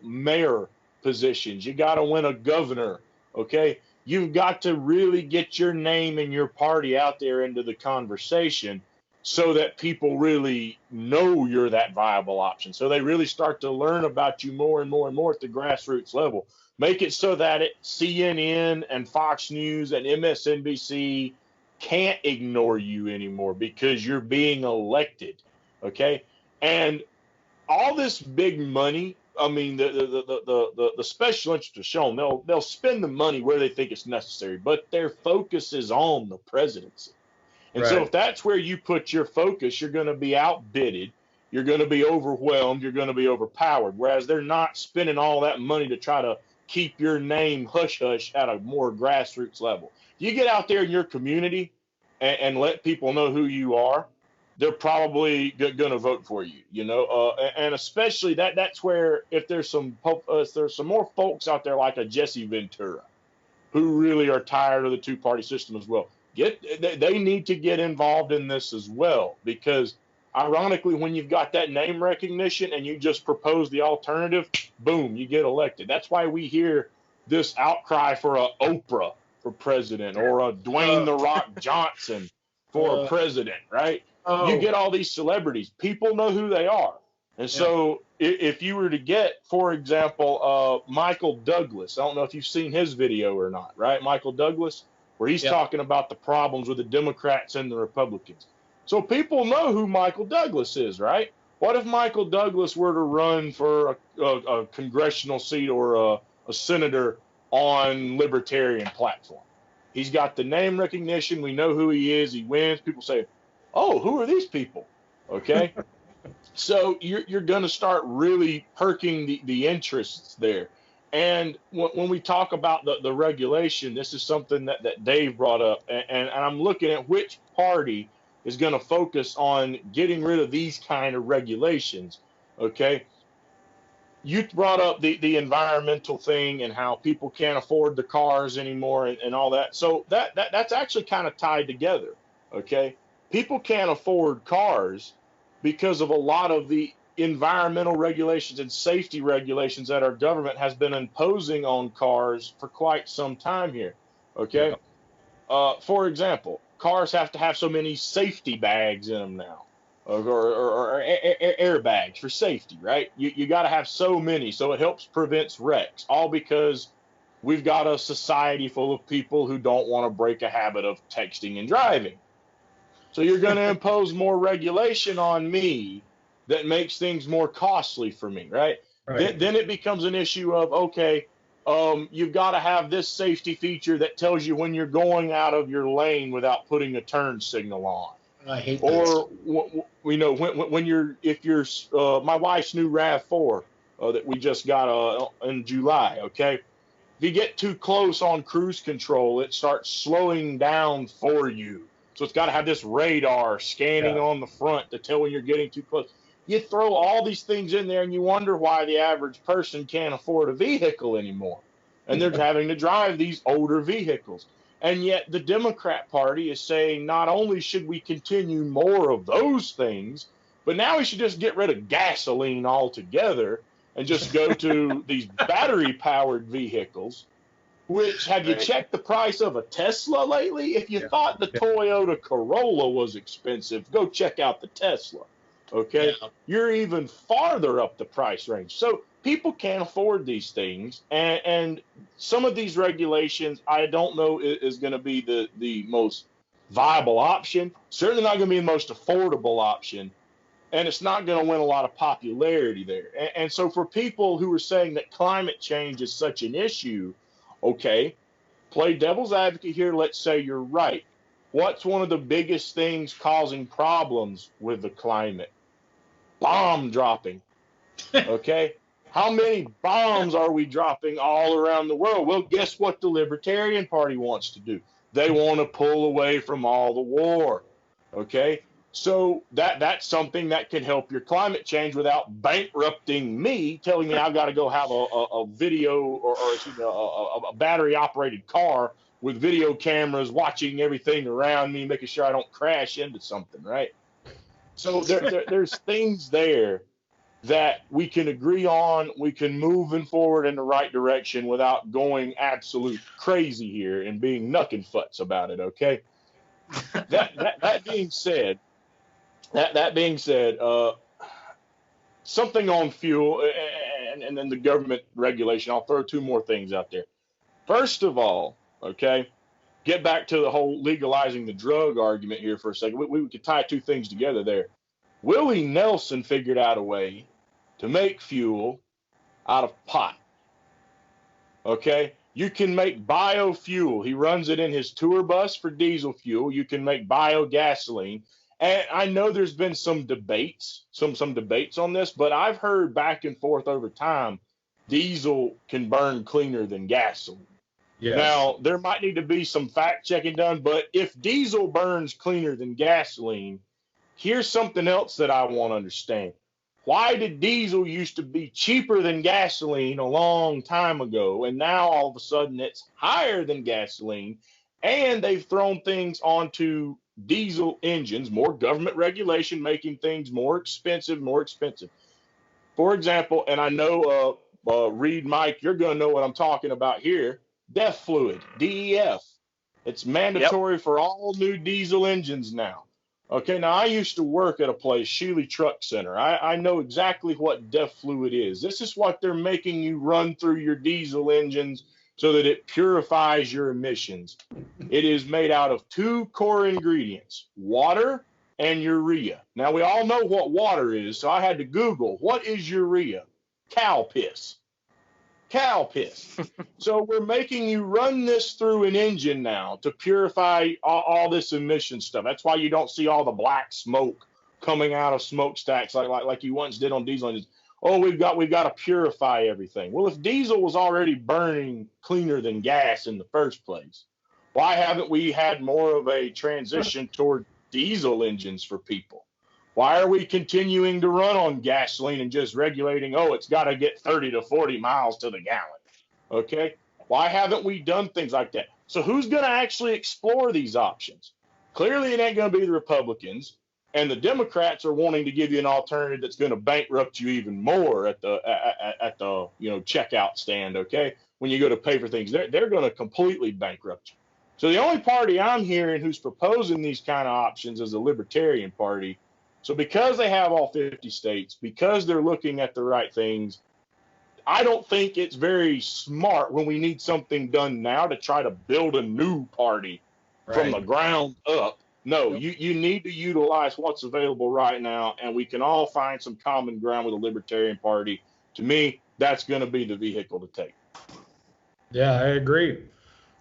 mayor positions. You got to win a governor, okay? You've got to really get your name and your party out there into the conversation so that people really know you're that viable option. So they really start to learn about you more and more and more at the grassroots level. Make it so that CNN and Fox News and MSNBC can't ignore you anymore because you're being elected, okay? And all this big money, I mean, the special interests are shown. They'll spend the money where they think it's necessary, but their focus is on the presidency. And so if that's where you put your focus, you're going to be outbidded, you're going to be overwhelmed, you're going to be overpowered, whereas they're not spending all that money to try to keep your name hush-hush at a more grassroots level. You get out there in your community and let people know who you are, they're probably going to vote for you, and especially that's where if there's some more folks out there like a Jesse Ventura who really are tired of the two-party system as well. They need to get involved in this as well, because ironically, when you've got that name recognition and you just propose the alternative, boom, you get elected. That's why we hear this outcry for a Oprah for president or a Dwayne The Rock Johnson for president, right? you get all these celebrities. People know who they are. And so if you were to get, for example, Michael Douglas, I don't know if you've seen his video or not, right? Michael Douglas, where he's talking about the problems with the Democrats and the Republicans. So people know who Michael Douglas is, right? What if Michael Douglas were to run for a congressional seat or a senator on Libertarian platform? He's got the name recognition. We know who he is. He wins. People say, oh, who are these people? Okay. So you're going to start really perking the interests there. And when we talk about the regulation, this is something that Dave brought up. And I'm looking at which party is going to focus on getting rid of these kind of regulations. Okay. You brought up the environmental thing and how people can't afford the cars anymore and all that. So that's actually kind of tied together. Okay. People can't afford cars because of a lot of the environmental regulations and safety regulations that our government has been imposing on cars for quite some time here. Okay. For example, cars have to have so many safety bags in them now, or airbags for safety, right? You got to have so many, so it helps prevents wrecks, all because we've got a society full of people who don't want to break a habit of texting and driving. So you're going to impose more regulation on me that makes things more costly for me, right? Then it becomes an issue of, okay, you've got to have this safety feature that tells you when you're going out of your lane without putting a turn signal on. I hate or when you're my wife's new RAV4 that we just got in July. Okay, if you get too close on cruise control, it starts slowing down for you. So it's got to have this radar scanning on the front to tell when you're getting too close. You throw all these things in there, and you wonder why the average person can't afford a vehicle anymore, and they're having to drive these older vehicles. And yet the Democrat Party is saying not only should we continue more of those things, but now we should just get rid of gasoline altogether and just go to these battery-powered vehicles, which, have you checked the price of a Tesla lately? If you thought the Toyota Corolla was expensive, go check out the Tesla. Okay? You're even farther up the price range. So people can't afford these things, and some of these regulations I don't know is going to be the most viable option. Certainly not going to be the most affordable option, and it's not going to win a lot of popularity there. And so for people who are saying that climate change is such an issue, okay, play devil's advocate here. Let's say you're right. What's one of the biggest things causing problems with the climate? Bomb dropping. Okay. How many bombs are we dropping all around the world? Well, guess what the Libertarian Party wants to do? They want to pull away from all the war. Okay. So that's something that can help your climate change without bankrupting me, telling me I've got to go have a video or a battery-operated car with video cameras watching everything around me, making sure I don't crash into something, right? So there's things there that we can agree on. We can move forward in the right direction without going absolute crazy here and being knuckin' about it, okay? That being said, something on fuel and then the government regulation. I'll throw two more things out there. First of all, okay, get back to the whole legalizing the drug argument here for a second. We could tie two things together there. Willie Nelson figured out a way to make fuel out of pot. Okay, you can make biofuel. He runs it in his tour bus for diesel fuel. You can make biogasoline. And I know there's been some debates on this, but I've heard back and forth over time, diesel can burn cleaner than gasoline. Yes. Now, there might need to be some fact checking done, but if diesel burns cleaner than gasoline, here's something else that I want to understand. Why did diesel used to be cheaper than gasoline a long time ago, and now all of a sudden it's higher than gasoline, and they've thrown things onto diesel engines, more government regulation making things more expensive. For example, and I know, Reed, Mike, you're going to know what I'm talking about here, DEF fluid, DEF. It's mandatory for all new diesel engines now. Okay, now I used to work at a place, Shealy Truck Center. I know exactly what DEF fluid is. This is what they're making you run through your diesel engines so that it purifies your emissions. It is made out of 2 core ingredients, water and urea. Now, we all know what water is, so I had to Google, what is urea? Cow piss. Cow piss. So we're making you run this through an engine now to purify all this emission stuff. That's why you don't see all the black smoke coming out of smokestacks like you once did on diesel engines. Oh, we've got to purify everything. Well, if diesel was already burning cleaner than gas in the first place, why haven't we had more of a transition toward diesel engines for people? Why are we continuing to run on gasoline and just regulating, oh, it's got to get 30 to 40 miles to the gallon? Okay? Why haven't we done things like that? So who's going to actually explore these options? Clearly, it ain't going to be the Republicans, and the Democrats are wanting to give you an alternative that's going to bankrupt you even more at the checkout stand. Okay, when you go to pay for things, they're going to completely bankrupt you. So the only party I'm hearing who's proposing these kind of options is the Libertarian Party. So because they have all 50 states, because they're looking at the right things, I don't think it's very smart when we need something done now to try to build a new party from the ground up. No, you need to utilize what's available right now, and we can all find some common ground with the Libertarian Party. To me, that's going to be the vehicle to take. Yeah, I agree.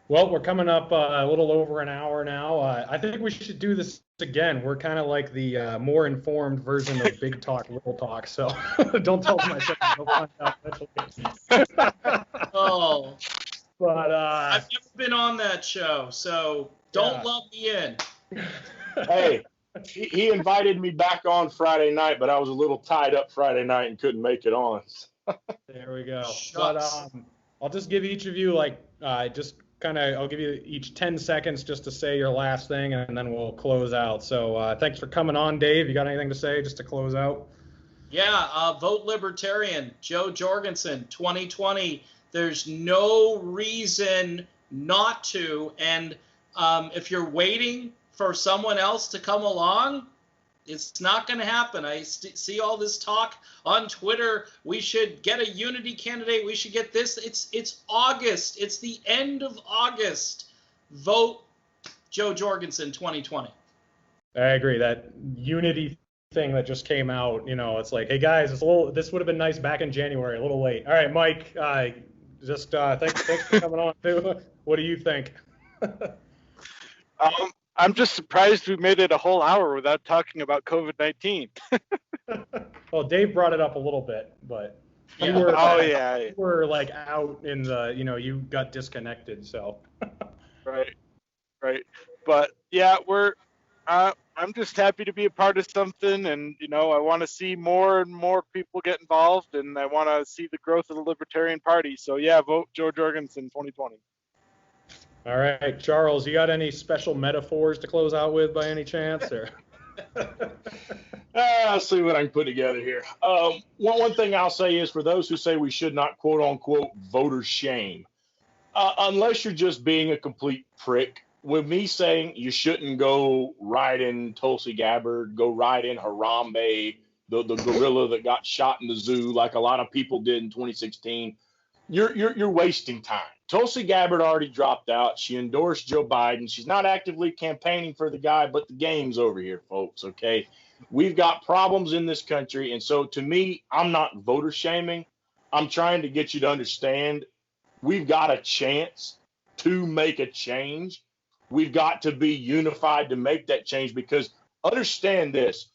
Well, we're coming up a little over an hour now. I think we should do this again. We're kind of like the more informed version of Big Talk, Little Talk. So don't tell my friends. They'll find out eventually. Oh, but I've never been on that show, so don't lump me in. Hey, he invited me back on Friday night, but I was a little tied up Friday night and couldn't make it on. There we go. Shucks. But I'll just give each of you I'll give you each 10 seconds just to say your last thing, and then we'll close out. So thanks for coming on, Dave. You got anything to say just to close out? Yeah, vote Libertarian. Joe Jorgensen, 2020. There's no reason not to. And if you're waiting for someone else to come along, it's not going to happen. I see all this talk on Twitter. We should get a unity candidate. We should get this. It's August. It's the end of August. Vote Joe Jorgensen 2020. I agree. That unity thing that just came out, it's like, hey guys, this would have been nice back in January, a little late. All right, Mike, thanks for coming on too. What do you think? I'm just surprised we made it a whole hour without talking about COVID-19. Well, Dave brought it up a little bit, but you were like out in the, you got disconnected, so. Right. But yeah, I'm just happy to be a part of something, and I want to see more and more people get involved, and I want to see the growth of the Libertarian Party. So yeah, vote Joe Jorgensen 2020. All right, Charles, you got any special metaphors to close out with by any chance? Or? I'll see what I can put together here. One thing I'll say is, for those who say we should not, quote unquote, voter shame, unless you're just being a complete prick, with me saying you shouldn't go ride in Tulsi Gabbard, go ride in Harambe, the gorilla that got shot in the zoo like a lot of people did in 2016, you're wasting time. Tulsi Gabbard already dropped out. She endorsed Joe Biden. She's not actively campaigning for the guy, but the game's over here, folks, okay? We've got problems in this country, and so to me, I'm not voter shaming. I'm trying to get you to understand we've got a chance to make a change. We've got to be unified to make that change, because understand this.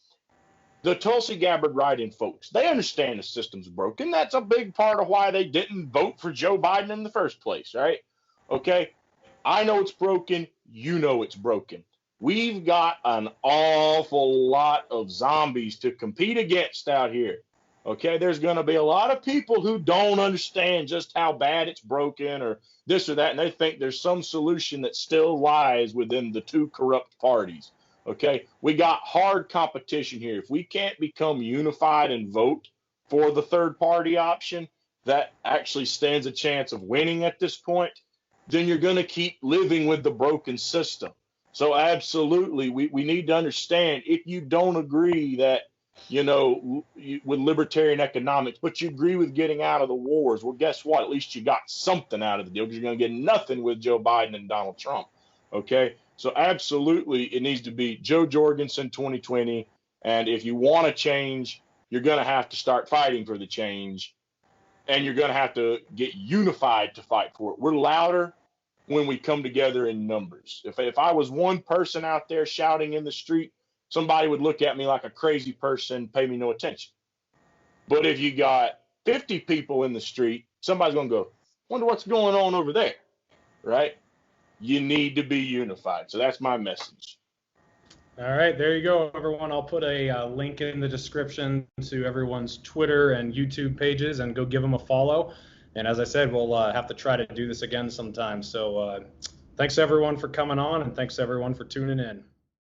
The Tulsi Gabbard write-in folks, they understand the system's broken. That's a big part of why they didn't vote for Joe Biden in the first place, right? Okay, I know it's broken. You know it's broken. We've got an awful lot of zombies to compete against out here. Okay, there's going to be a lot of people who don't understand just how bad it's broken or this or that, and they think there's some solution that still lies within the two corrupt parties. Okay, we got hard competition here. If we can't become unified and vote for the third party option that actually stands a chance of winning at this point, then you're going to keep living with the broken system. So absolutely, we need to understand, if you don't agree that, with libertarian economics, but you agree with getting out of the wars, well, guess what? At least you got something out of the deal, because you're going to get nothing with Joe Biden and Donald Trump. Okay. So absolutely, it needs to be Joe Jorgensen 2020. And if you want to change, you're going to have to start fighting for the change, and you're going to have to get unified to fight for it. We're louder when we come together in numbers. If I was one person out there shouting in the street, somebody would look at me like a crazy person, pay me no attention. But if you got 50 people in the street, somebody's going to go, wonder what's going on over there, right? You need to be unified. So that's my message. All right, there you go, everyone. I'll put a link in the description to everyone's Twitter and YouTube pages, and go give them a follow. And as I said, we'll have to try to do this again sometime. So thanks, everyone, for coming on, and thanks, everyone, for tuning in.